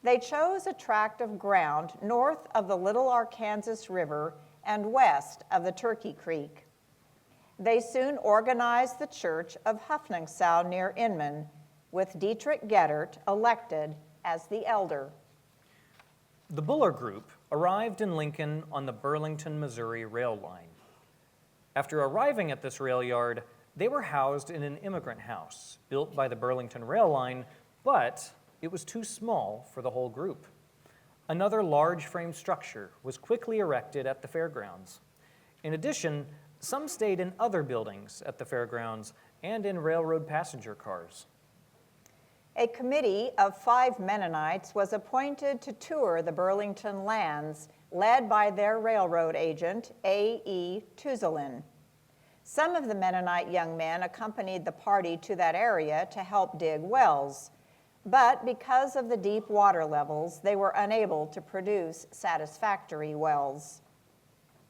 they chose a tract of ground north of the Little Arkansas River and west of the Turkey Creek. They soon organized the Church of Hoffnungsau near Inman, with Dietrich Gettert elected as the elder. The Buller group arrived in Lincoln on the Burlington, Missouri rail line. After arriving at this rail yard, they were housed in an immigrant house built by the Burlington rail line, but it was too small for the whole group. Another large frame structure was quickly erected at the fairgrounds. In addition, some stayed in other buildings at the fairgrounds and in railroad passenger cars. A committee of 5 Mennonites was appointed to tour the Burlington lands, led by their railroad agent, A.E. Tuzolin. Some of the Mennonite young men accompanied the party to that area to help dig wells, but because of the deep water levels, they were unable to produce satisfactory wells.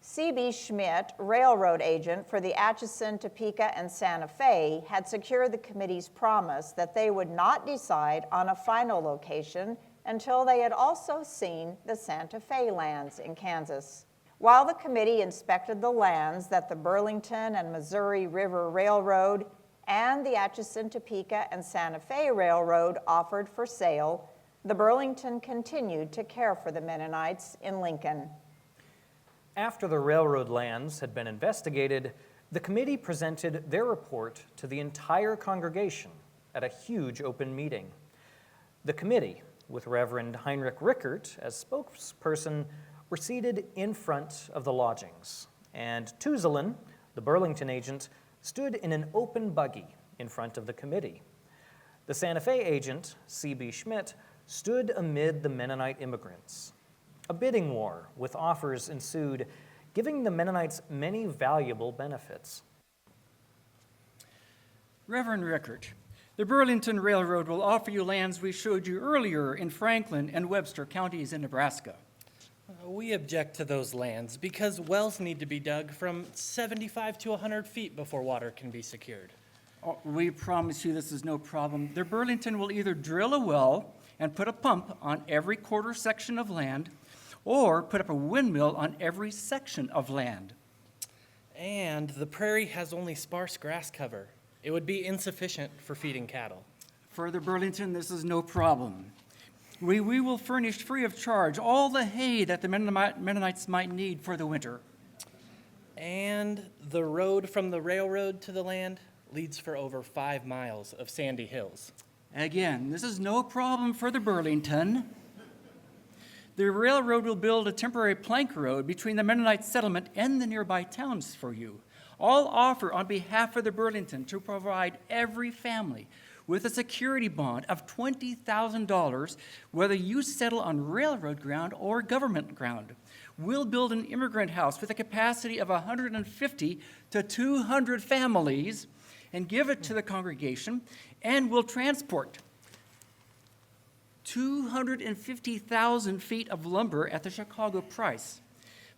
C.B. Schmidt, railroad agent for the Atchison, Topeka, and Santa Fe, had secured the committee's promise that they would not decide on a final location until they had also seen the Santa Fe lands in Kansas. While the committee inspected the lands that the Burlington and Missouri River Railroad and the Atchison, Topeka, and Santa Fe Railroad offered for sale, the Burlington continued to care for the Mennonites in Lincoln. After the railroad lands had been investigated, the committee presented their report to the entire congregation at a huge open meeting. The committee, with Reverend Heinrich Rickert as spokesperson, were seated in front of the lodgings, and Tuzolin, the Burlington agent, stood in an open buggy in front of the committee. The Santa Fe agent, C.B. Schmidt, stood amid the Mennonite immigrants. A bidding war with offers ensued, giving the Mennonites many valuable benefits. Reverend Rickert, the Burlington Railroad will offer you lands we showed you earlier in Franklin and Webster counties in Nebraska. We object to those lands because wells need to be dug from 75 to 100 feet before water can be secured. Oh, we promise you this is no problem. The Burlington will either drill a well and put a pump on every quarter section of land, or put up a windmill on every section of land. And the prairie has only sparse grass cover. It would be insufficient for feeding cattle. Further, Burlington, this is no problem. We will furnish free of charge all the hay that the Mennonites might need for the winter. And the road from the railroad to the land leads for over 5 miles of sandy hills. Again, this is no problem for the Burlington. The railroad will build a temporary plank road between the Mennonite settlement and the nearby towns for you. All offer on behalf of the Burlington to provide every family with a security bond of $20,000, whether you settle on railroad ground or government ground. We'll build an immigrant house with a capacity of 150 to 200 families and give it to the congregation, and we'll transport 250,000 feet of lumber at the Chicago price.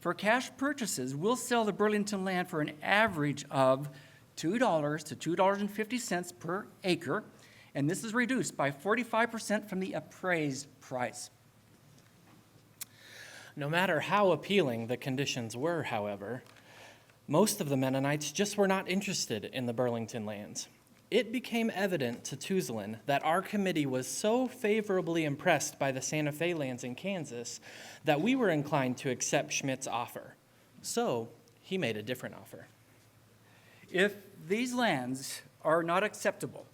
For cash purchases, we'll sell the Burlington land for an average of $2 to $2.50 per acre, and this is reduced by 45% from the appraised price. No matter how appealing the conditions were, however, most of the Mennonites just were not interested in the Burlington lands. It became evident to Tuzlin that our committee was so favorably impressed by the Santa Fe lands in Kansas that we were inclined to accept Schmidt's offer. So he made a different offer. If these lands are not acceptable,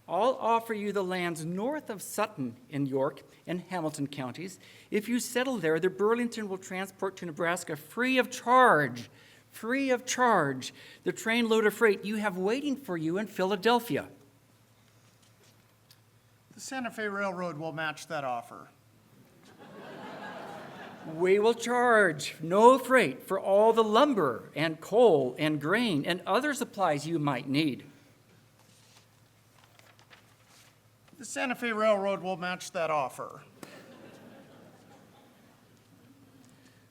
I'll offer you the lands north of Sutton in York and Hamilton counties. If you settle there, the Burlington will transport to Nebraska free of charge. Free of charge, the trainload of freight you have waiting for you in Philadelphia. The Santa Fe Railroad will match that offer. We will charge no freight for all the lumber and coal and grain and other supplies you might need. The Santa Fe Railroad will match that offer.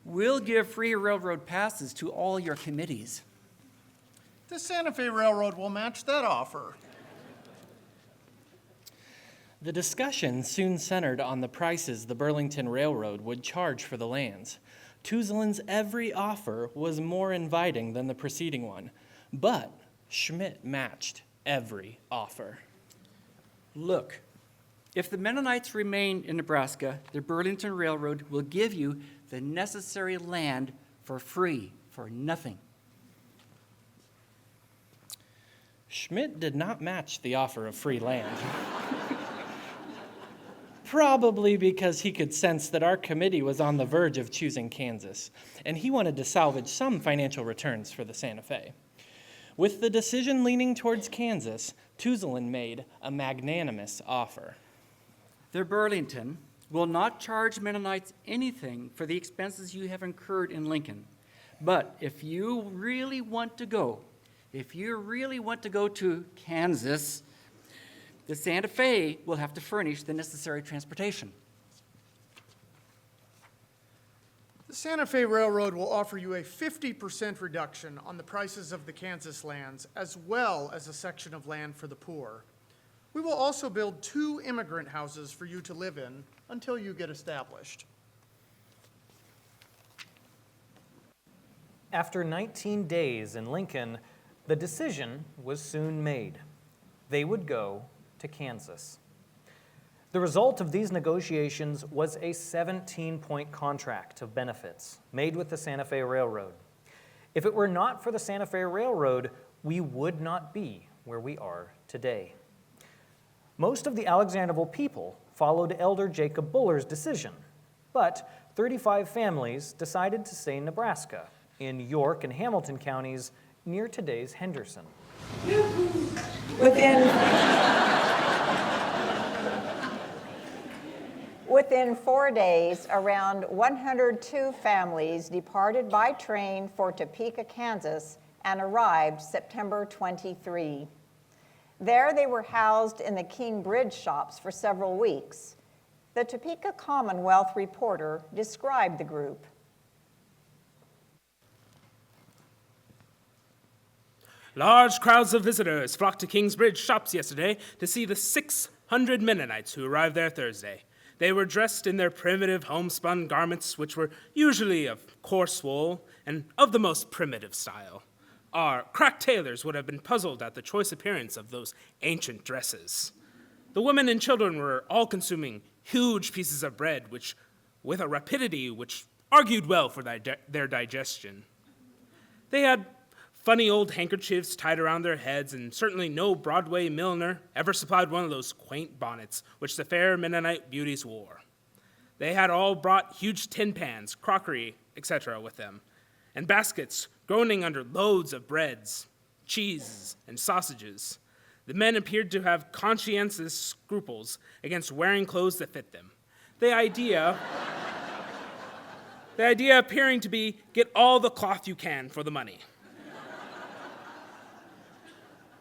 We'll give free railroad passes to all your committees. The Santa Fe Railroad will match that offer. The discussion soon centered on the prices the Burlington Railroad would charge for the lands. Tuzlin's every offer was more inviting than the preceding one, but Schmidt matched every offer. Look, if the Mennonites remain in Nebraska, the Burlington Railroad will give you the necessary land for free, for nothing. Schmidt did not match the offer of free land. Probably because he could sense that our committee was on the verge of choosing Kansas, and he wanted to salvage some financial returns for the Santa Fe. With the decision leaning towards Kansas, Tuzlin made a magnanimous offer. The Burlington will not charge Mennonites anything for the expenses you have incurred in Lincoln. But if you really want to go to Kansas, the Santa Fe will have to furnish the necessary transportation. The Santa Fe Railroad will offer you a 50% reduction on the prices of the Kansas lands, as well as a section of land for the poor. We will also build 2 immigrant houses for you to live in until you get established. After 19 days in Lincoln, the decision was soon made. They would go to Kansas. The result of these negotiations was a 17-point contract of benefits made with the Santa Fe Railroad. If it were not for the Santa Fe Railroad, we would not be where we are today. Most of the Alexanderwohl people followed Elder Jacob Buller's decision, but 35 families decided to stay in Nebraska, in York and Hamilton counties near today's Henderson. Within 4 days, around 102 families departed by train for Topeka, Kansas, and arrived September 23. There they were housed in the King Bridge shops for several weeks. The Topeka Commonwealth reporter described the group. Large crowds of visitors flocked to Kingsbridge shops yesterday to see the 600 Mennonites who arrived there Thursday. They were dressed in their primitive homespun garments, which were usually of coarse wool and of the most primitive style. Our crack tailors would have been puzzled at the choice appearance of those ancient dresses. The women and children were all consuming huge pieces of bread, which, with a rapidity which argued well for their digestion. They had funny old handkerchiefs tied around their heads, and certainly no Broadway milliner ever supplied one of those quaint bonnets which the fair Mennonite beauties wore. They had all brought huge tin pans, crockery, etc. with them, and baskets groaning under loads of breads, cheeses, and sausages. The men appeared to have conscientious scruples against wearing clothes that fit them. The idea appearing to be, get all the cloth you can for the money.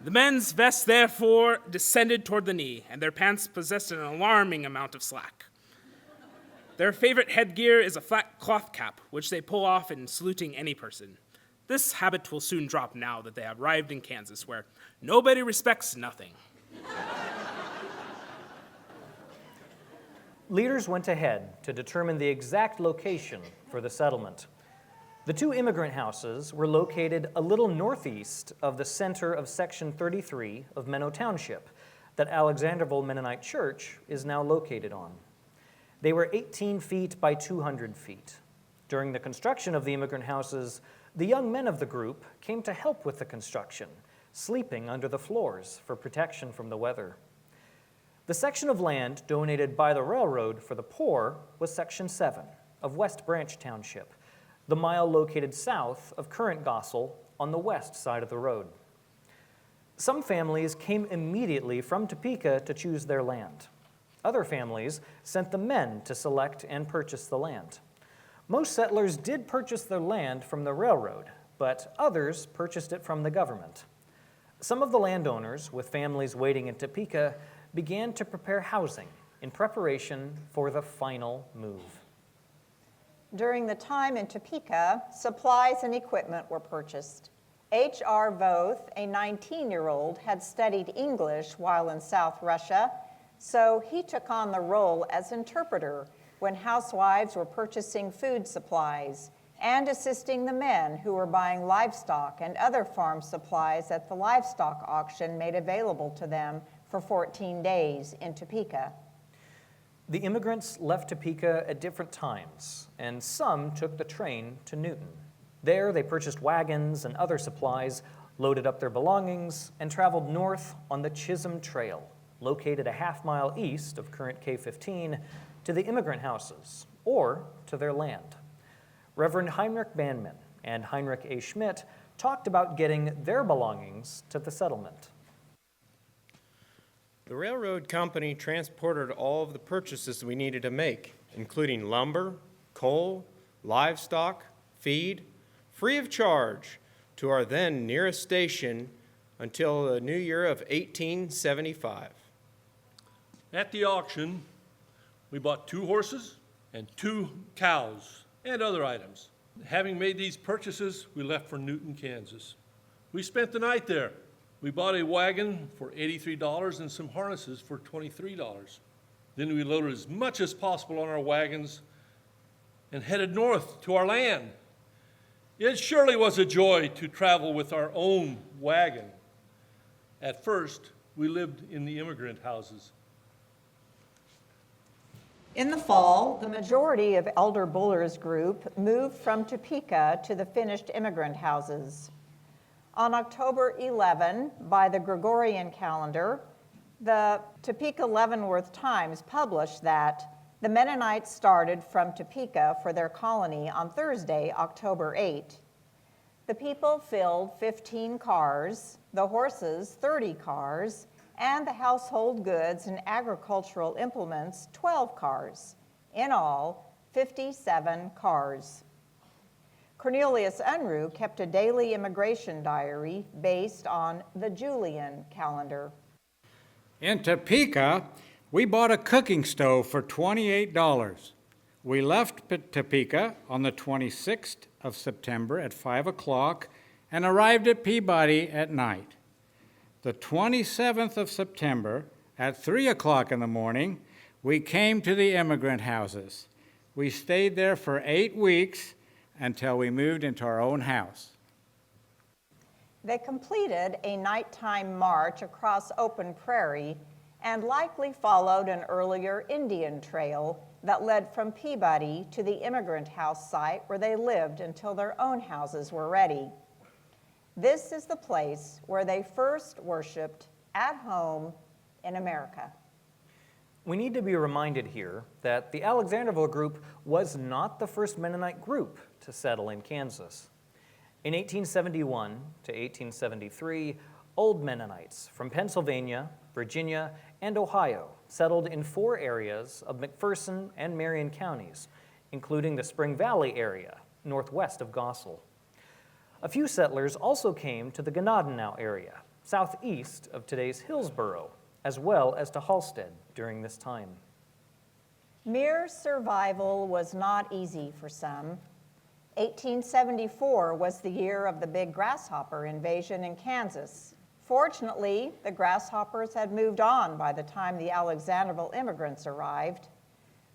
The men's vests, therefore, descended toward the knee, and their pants possessed an alarming amount of slack. Their favorite headgear is a flat cloth cap, which they pull off in saluting any person. This habit will soon drop now that they have arrived in Kansas, where nobody respects nothing. Leaders went ahead to determine the exact location for the settlement. The two immigrant houses were located a little northeast of the center of Section 33 of Menno Township that Alexanderwohl Mennonite Church is now located on. They were 18 feet by 200 feet. During the construction of the immigrant houses, the young men of the group came to help with the construction, sleeping under the floors for protection from the weather. The section of land donated by the railroad for the poor was Section 7 of West Branch Township, the mile located south of current Goessel on the west side of the road. Some families came immediately from Topeka to choose their land. Other families sent the men to select and purchase the land. Most settlers did purchase their land from the railroad, but others purchased it from the government. Some of the landowners, with families waiting in Topeka, began to prepare housing in preparation for the final move. During the time in Topeka, supplies and equipment were purchased. H.R. Voth, a 19-year-old, had studied English while in South Russia, so he took on the role as interpreter when housewives were purchasing food supplies and assisting the men who were buying livestock and other farm supplies at the livestock auction made available to them for 14 days in Topeka. The immigrants left Topeka at different times, and some took the train to Newton. There, they purchased wagons and other supplies, loaded up their belongings, and traveled north on the Chisholm Trail, located a half-mile east of current K-15, to the immigrant houses, or to their land. Reverend Heinrich Bandmann and Heinrich A. Schmidt talked about getting their belongings to the settlement. The railroad company transported all of the purchases we needed to make, including lumber, coal, livestock, feed, free of charge, to our then nearest station until the new year of 1875. At the auction, we bought 2 horses and 2 cows and other items. Having made these purchases, we left for Newton, Kansas. We spent the night there. We bought a wagon for $83 and some harnesses for $23. Then we loaded as much as possible on our wagons and headed north to our land. It surely was a joy to travel with our own wagon. At first, we lived in the immigrant houses. In the fall, the majority of Elder Buller's group moved from Topeka to the finished immigrant houses. On October 11, by the Gregorian calendar, the Topeka Leavenworth Times published that the Mennonites started from Topeka for their colony on Thursday, October 8. The people filled 15 cars, the horses 30 cars, and the household goods and agricultural implements 12 cars. In all, 57 cars. Cornelius Unruh kept a daily immigration diary based on the Julian calendar. In Topeka, we bought a cooking stove for $28. We left Topeka on the 26th of September at 5 o'clock and arrived at Peabody at night. The 27th of September at 3 o'clock in the morning, we came to the immigrant houses. We stayed there for 8 weeks until we moved into our own house. They completed a nighttime march across open prairie and likely followed an earlier Indian trail that led from Peabody to the immigrant house site where they lived until their own houses were ready. This is the place where they first worshiped at home in America. We need to be reminded here that the Alexanderwohl group was not the first Mennonite group to settle in Kansas. In 1871 to 1873, Old Mennonites from Pennsylvania, Virginia, and Ohio settled in 4 areas of McPherson and Marion counties, including the Spring Valley area, northwest of Goessel. A few settlers also came to the Gnadenau area, southeast of today's Hillsborough, as well as to Halstead during this time. Mere survival was not easy for some. 1874 was the year of the big grasshopper invasion in Kansas. Fortunately, the grasshoppers had moved on by the time the Alexanderwohl immigrants arrived.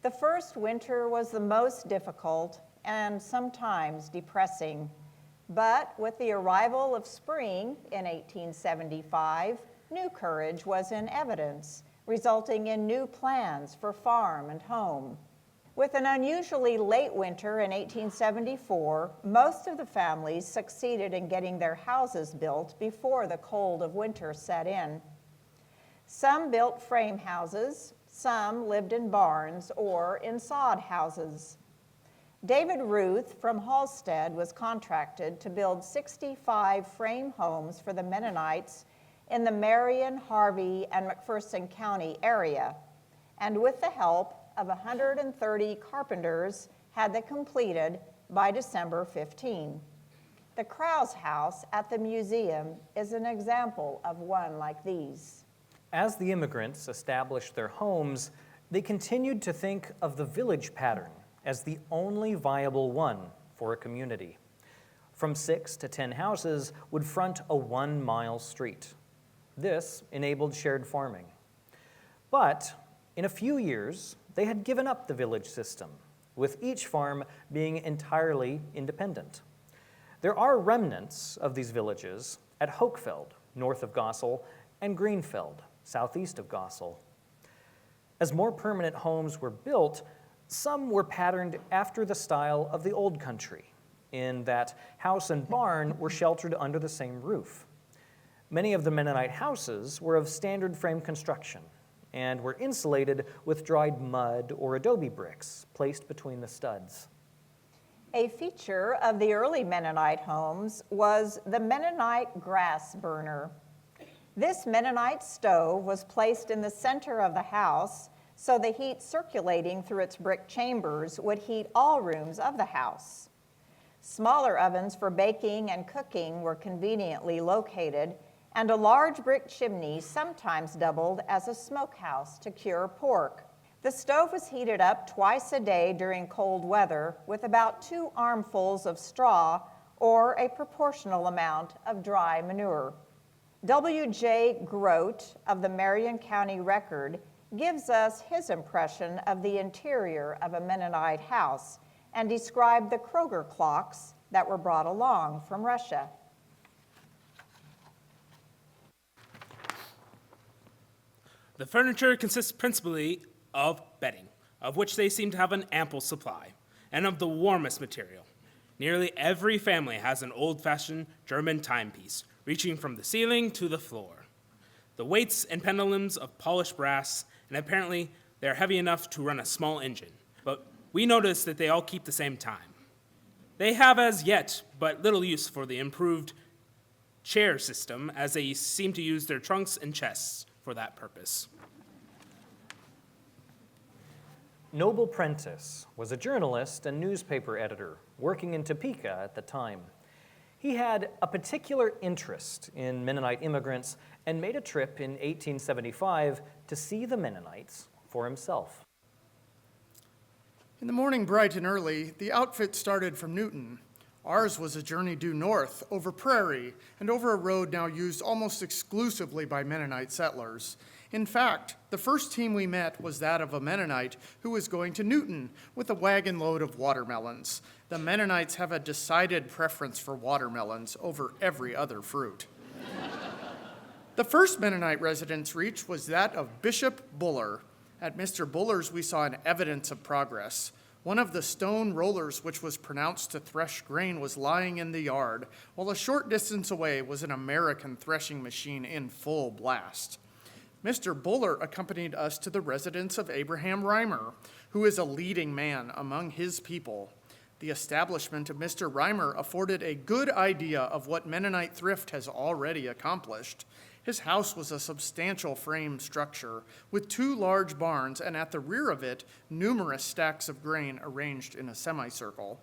The first winter was the most difficult and sometimes depressing. But with the arrival of spring in 1875, new courage was in evidence, resulting in new plans for farm and home. With an unusually late winter in 1874, most of the families succeeded in getting their houses built before the cold of winter set in. Some built frame houses, some lived in barns or in sod houses. David Ruth from Halstead was contracted to build 65 frame homes for the Mennonites in the Marion, Harvey, and McPherson County area, and with the help of 130 carpenters, had them completed by December 15. The Krause House at the museum is an example of one like these. As the immigrants established their homes, they continued to think of the village pattern as the only viable one for a community. From 6 to 10 houses would front a 1-mile street. This enabled shared farming. But in a few years, they had given up the village system, with each farm being entirely independent. There are remnants of these villages at Hochfeld, north of Goessel, and Greenfeld, southeast of Goessel. As more permanent homes were built, some were patterned after the style of the old country, in that house and barn were sheltered under the same roof. Many of the Mennonite houses were of standard frame construction and were insulated with dried mud or adobe bricks placed between the studs. A feature of the early Mennonite homes was the Mennonite grass burner. This Mennonite stove was placed in the center of the house, so the heat circulating through its brick chambers would heat all rooms of the house. Smaller ovens for baking and cooking were conveniently located, and a large brick chimney sometimes doubled as a smokehouse to cure pork. The stove was heated up twice a day during cold weather with about 2 armfuls of straw or a proportional amount of dry manure. W.J. Grote of the Marion County Record gives us his impression of the interior of a Mennonite house and described the Kroger clocks that were brought along from Russia. The furniture consists principally of bedding, of which they seem to have an ample supply, and of the warmest material. Nearly every family has an old-fashioned German timepiece, reaching from the ceiling to the floor. The weights and pendulums of polished brass, and apparently they're heavy enough to run a small engine, but we notice that they all keep the same time. They have as yet but little use for the improved chair system, as they seem to use their trunks and chests for that purpose. Noble Prentice was a journalist and newspaper editor working in Topeka at the time. He had a particular interest in Mennonite immigrants and made a trip in 1875 to see the Mennonites for himself. In the morning, bright and early, the outfit started from Newton. Ours was a journey due north, over prairie, and over a road now used almost exclusively by Mennonite settlers. In fact, the first team we met was that of a Mennonite who was going to Newton with a wagon load of watermelons. The Mennonites have a decided preference for watermelons over every other fruit. The first Mennonite residence reached was that of Bishop Buller. At Mr. Buller's, we saw an evidence of progress. One of the stone rollers which was pronounced to thresh grain was lying in the yard, while a short distance away was an American threshing machine in full blast. Mr. Buller accompanied us to the residence of Abraham Reimer, who is a leading man among his people. The establishment of Mr. Reimer afforded a good idea of what Mennonite thrift has already accomplished. His house was a substantial frame structure with 2 large barns, and at the rear of it, numerous stacks of grain arranged in a semicircle.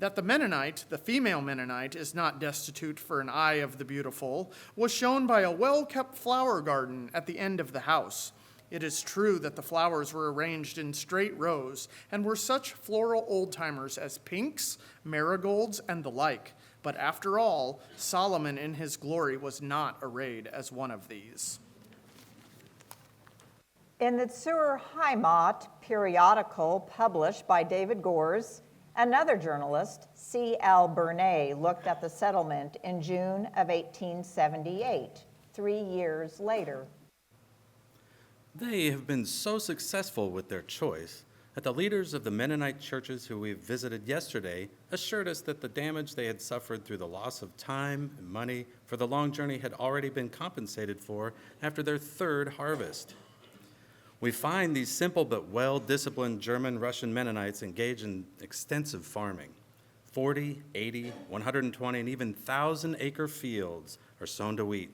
That the Mennonite, the female Mennonite, is not destitute for an eye of the beautiful was shown by a well-kept flower garden at the end of the house. It is true that the flowers were arranged in straight rows and were such floral old-timers as pinks, marigolds, and the like. But after all, Solomon in his glory was not arrayed as one of these. In the Zur Heimat periodical published by David Gores, another journalist, C.L. Burnett, looked at the settlement in June of 1878, 3 years later. They have been so successful with their choice that the leaders of the Mennonite churches who we visited yesterday assured us that the damage they had suffered through the loss of time and money for the long journey had already been compensated for after their 3rd harvest. We find these simple but well-disciplined German-Russian Mennonites engage in extensive farming. 40, 80, 120, and even 1,000-acre fields are sown to wheat.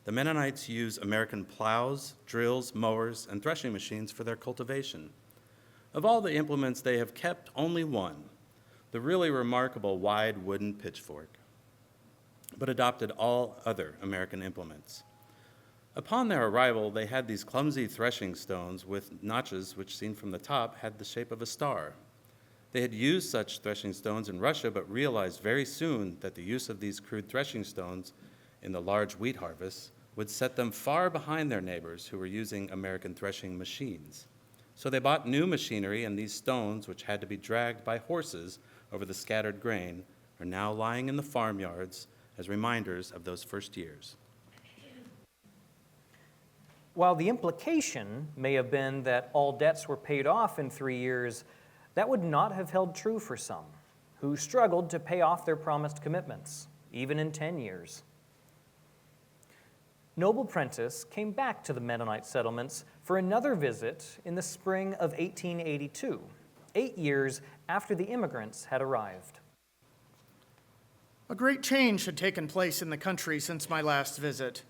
The Mennonites use American plows, drills, mowers, and threshing machines for their cultivation. Of all the implements, they have kept only one, the really remarkable wide wooden pitchfork, but adopted all other American implements. Upon their arrival, they had these clumsy threshing stones with notches which, seen from the top, had the shape of a star. They had used such threshing stones in Russia, but realized very soon that the use of these crude threshing stones in the large wheat harvests would set them far behind their neighbors who were using American threshing machines. So they bought new machinery, and these stones, which had to be dragged by horses over the scattered grain, are now lying in the farmyards as reminders of those first years. While the implication may have been that all debts were paid off in 3 years, that would not have held true for some, who struggled to pay off their promised commitments, even in 10 years. Noble Prentice came back to the Mennonite settlements for another visit in the spring of 1882, 8 years after the immigrants had arrived. A great change had taken place in the country since my last visit.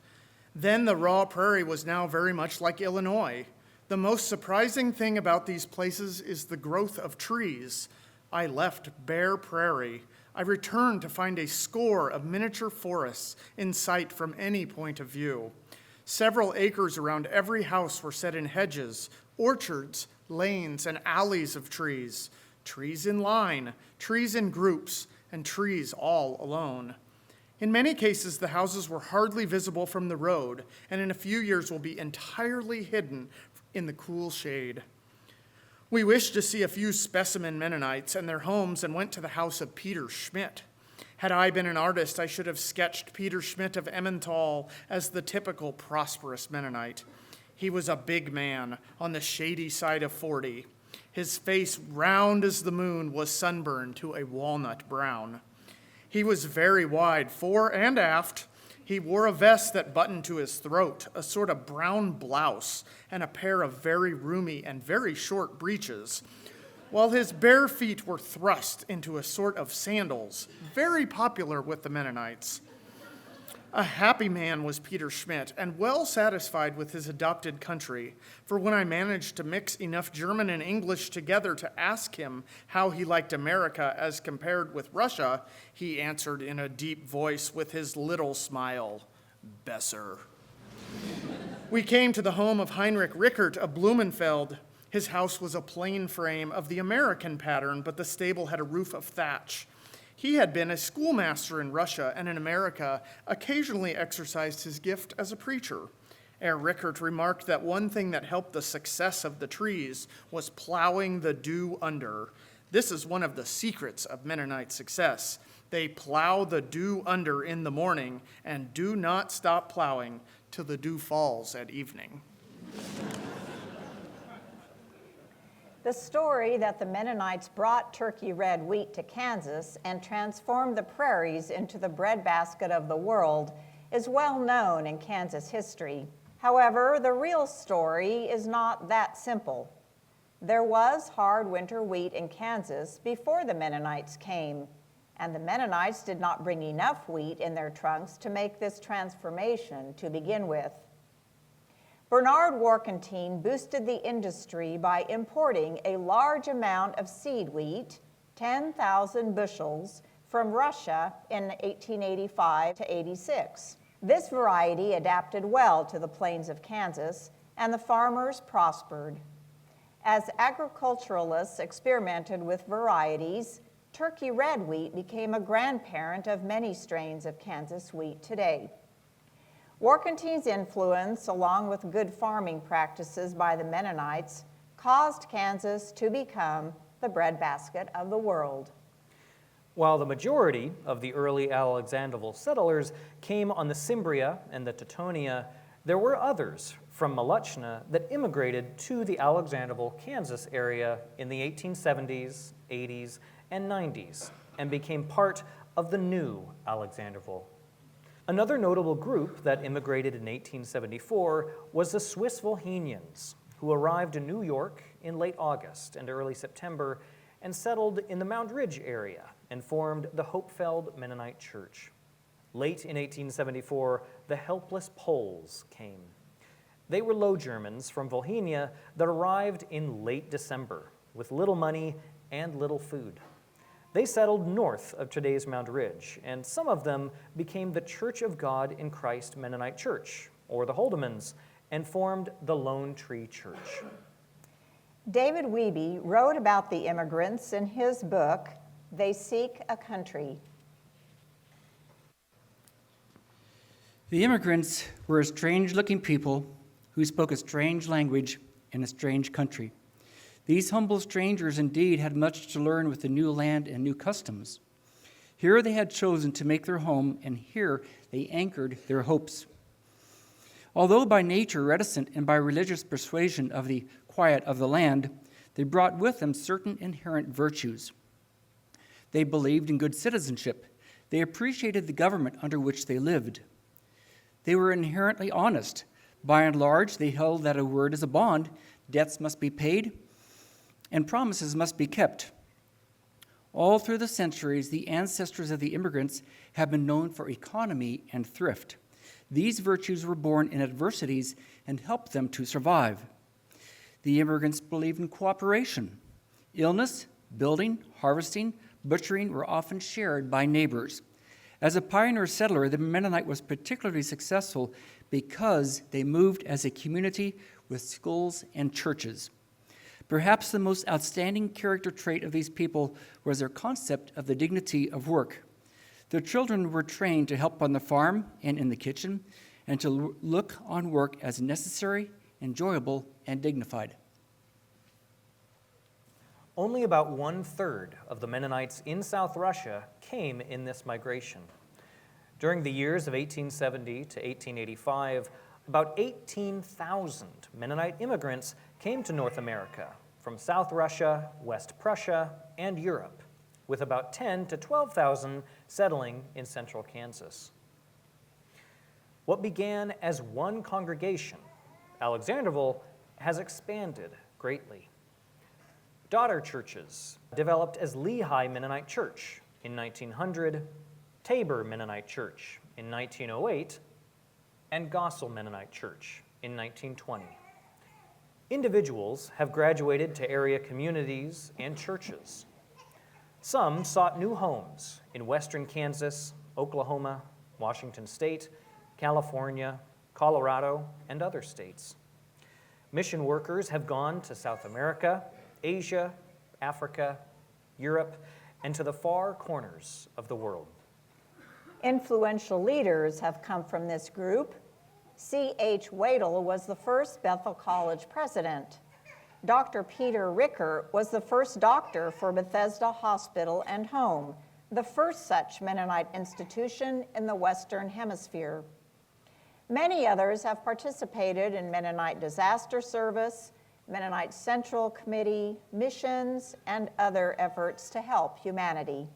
Then the raw prairie was now very much like Illinois. The most surprising thing about these places is the growth of trees. I left bare prairie. I returned to find a score of miniature forests in sight from any point of view. Several acres around every house were set in hedges, orchards, lanes, and alleys of trees. Trees in line, trees in groups, and trees all alone. In many cases, the houses were hardly visible from the road, and in a few years will be entirely hidden in the cool shade. We wished to see a few specimen Mennonites and their homes and went to the house of Peter Schmidt. Had I been an artist, I should have sketched Peter Schmidt of Emmental as the typical prosperous Mennonite. He was a big man on the shady side of 40. His face, round as the moon, was sunburned to a walnut brown. He was very wide, fore and aft. He wore a vest that buttoned to his throat, a sort of brown blouse, and a pair of very roomy and very short breeches, while his bare feet were thrust into a sort of sandals, very popular with the Mennonites. A happy man was Peter Schmidt, and well satisfied with his adopted country, for when I managed to mix enough German and English together to ask him how he liked America as compared with Russia, he answered in a deep voice with his little smile, "Besser." We came to the home of Heinrich Rickert of Blumenfeld. His house was a plain frame of the American pattern, but the stable had a roof of thatch. He had been a schoolmaster in Russia and in America, occasionally exercised his gift as a preacher. Herr Rickert remarked that one thing that helped the success of the trees was plowing the dew under. This is one of the secrets of Mennonite success. They plow the dew under in the morning and do not stop plowing till the dew falls at evening. The story that the Mennonites brought turkey red wheat to Kansas and transformed the prairies into the breadbasket of the world is well known in Kansas history. However, the real story is not that simple. There was hard winter wheat in Kansas before the Mennonites came, and the Mennonites did not bring enough wheat in their trunks to make this transformation to begin with. Bernard Warkentine boosted the industry by importing a large amount of seed wheat, 10,000 bushels, from Russia in 1885 to 86. This variety adapted well to the plains of Kansas, and the farmers prospered. As agriculturalists experimented with varieties, Turkey red wheat became a grandparent of many strains of Kansas wheat today. Warkentine's influence, along with good farming practices by the Mennonites, caused Kansas to become the breadbasket of the world. While the majority of the early Alexanderwohl settlers came on the Cimbria and the Teutonia, there were others from Moluchna that immigrated to the Alexanderwohl, Kansas area in the 1870s, 80s, and 90s, and became part of the new Alexanderwohl. Another notable group that immigrated in 1874 was the Swiss Volhynians, who arrived in New York in late August and early September and settled in the Mound Ridge area and formed the Hopefeld Mennonite Church. Late in 1874, the helpless Poles came. They were Low Germans from Volhynia that arrived in late December with little money and little food. They settled north of today's Mound Ridge, and some of them became the Church of God in Christ Mennonite Church, or the Holdemans, and formed the Lone Tree Church. David Wiebe wrote about the immigrants in his book, They Seek a Country. The immigrants were a strange-looking people who spoke a strange language in a strange country. These humble strangers indeed had much to learn with the new land and new customs. Here they had chosen to make their home, and here they anchored their hopes. Although by nature reticent and by religious persuasion of the quiet of the land, they brought with them certain inherent virtues. They believed in good citizenship. They appreciated the government under which they lived. They were inherently honest. By and large, they held that a word is a bond, debts must be paid, and promises must be kept. All through the centuries, the ancestors of the immigrants have been known for economy and thrift. These virtues were born in adversities and helped them to survive. The immigrants believed in cooperation. Illness, building, harvesting, butchering were often shared by neighbors. As a pioneer settler, the Mennonite was particularly successful because they moved as a community with schools and churches. Perhaps the most outstanding character trait of these people was their concept of the dignity of work. Their children were trained to help on the farm and in the kitchen, and to look on work as necessary, enjoyable, and dignified. Only about 1/3 of the Mennonites in South Russia came in this migration. During the years of 1870 to 1885, about 18,000 Mennonite immigrants came to North America from South Russia, West Prussia, and Europe, with about 10,000 to 12,000 settling in central Kansas. What began as one congregation, Alexanderwohl, has expanded greatly. Daughter churches developed as Lehigh Mennonite Church in 1900, Tabor Mennonite Church in 1908, and Goessel Mennonite Church in 1920. Individuals have graduated to area communities and churches. Some sought new homes in western Kansas, Oklahoma, Washington State, California, Colorado, and other states. Mission workers have gone to South America, Asia, Africa, Europe, and to the far corners of the world. Influential leaders have come from this group. C.H. Wadle was the first Bethel College president. Dr. Peter Ricker was the first doctor for Bethesda Hospital and Home, the first such Mennonite institution in the Western Hemisphere. Many others have participated in Mennonite disaster service, Mennonite Central Committee, missions, and other efforts to help humanity.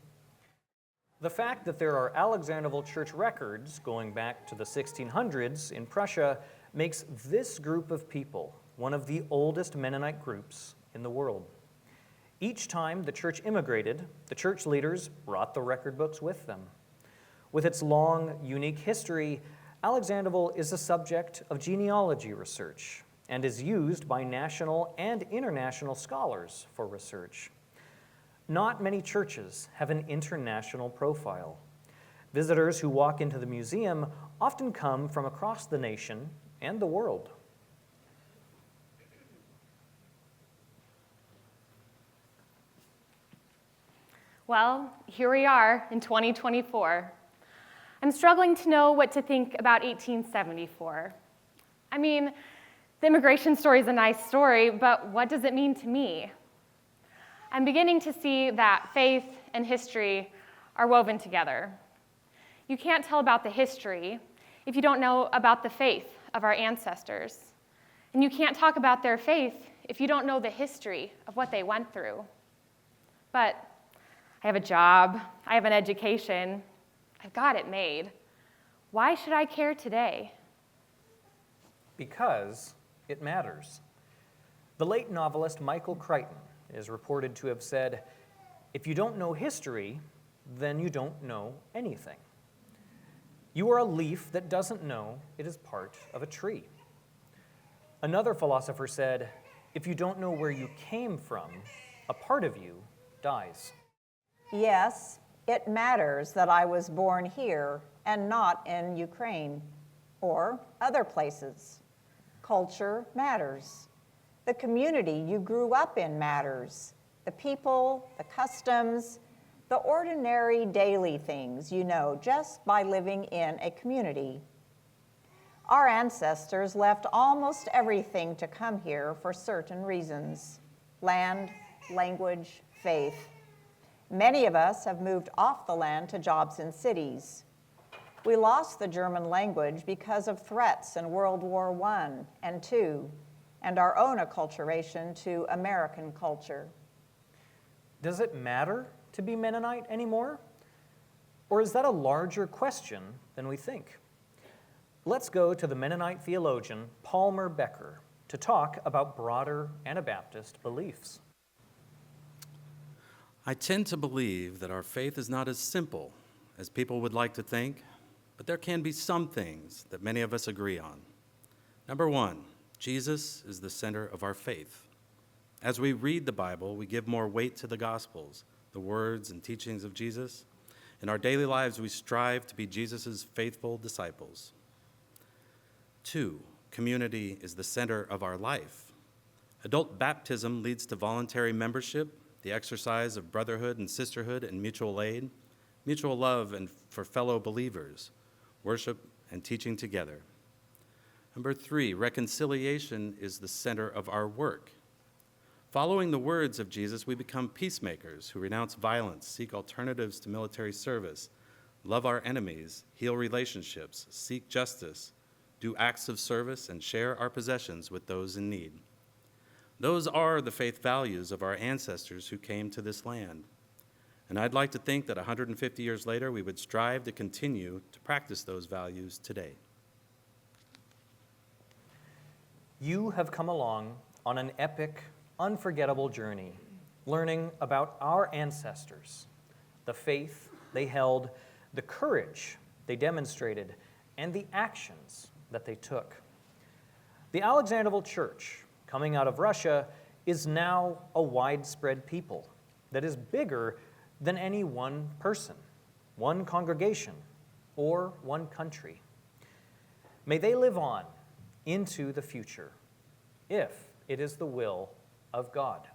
The fact that there are Alexanderwohl church records going back to the 1600s in Prussia makes this group of people one of the oldest Mennonite groups in the world. Each time the church immigrated, the church leaders brought the record books with them. With its long, unique history, Alexanderwohl is a subject of genealogy research and is used by national and international scholars for research. Not many churches have an international profile. Visitors who walk into the museum often come from across the nation and the world. Well, here we are in 2024. I'm struggling to know what to think about 1874. I mean, the immigration story is a nice story, but what does it mean to me? I'm beginning to see that faith and history are woven together. You can't tell about the history if you don't know about the faith of our ancestors. And you can't talk about their faith if you don't know the history of what they went through. But I have a job, I have an education, I've got it made. Why should I care today? Because it matters. The late novelist Michael Crichton is reported to have said, "If you don't know history, then you don't know anything. You are a leaf that doesn't know it is part of a tree." Another philosopher said, "If you don't know where you came from, a part of you dies." Yes, it matters that I was born here and not in Ukraine or other places. Culture matters. The community you grew up in matters. The people, the customs, the ordinary daily things you know just by living in a community. Our ancestors left almost everything to come here for certain reasons: land, language, faith. Many of us have moved off the land to jobs in cities. We lost the German language because of threats in World War I and II, and our own acculturation to American culture. Does it matter to be Mennonite anymore? Or is that a larger question than we think? Let's go to the Mennonite theologian Palmer Becker to talk about broader Anabaptist beliefs. I tend to believe that our faith is not as simple as people would like to think, but there can be some things that many of us agree on. Number one, Jesus is the center of our faith. As we read the Bible, we give more weight to the Gospels, the words and teachings of Jesus. In our daily lives, we strive to be Jesus' faithful disciples. Two, community is the center of our life. Adult baptism leads to voluntary membership, the exercise of brotherhood and sisterhood and mutual aid, mutual love and for fellow believers, worship and teaching together. Number three, reconciliation is the center of our work. Following the words of Jesus, we become peacemakers who renounce violence, seek alternatives to military service, love our enemies, heal relationships, seek justice, do acts of service, and share our possessions with those in need. Those are the faith values of our ancestors who came to this land. And I'd like to think that 150 years later, we would strive to continue to practice those values today. You have come along on an epic, unforgettable journey, learning about our ancestors, the faith they held, the courage they demonstrated, and the actions that they took. The Alexanderwohl Church, coming out of Russia, is now a widespread people that is bigger than any one person, one congregation, or one country. May they live on into the future, if it is the will of God.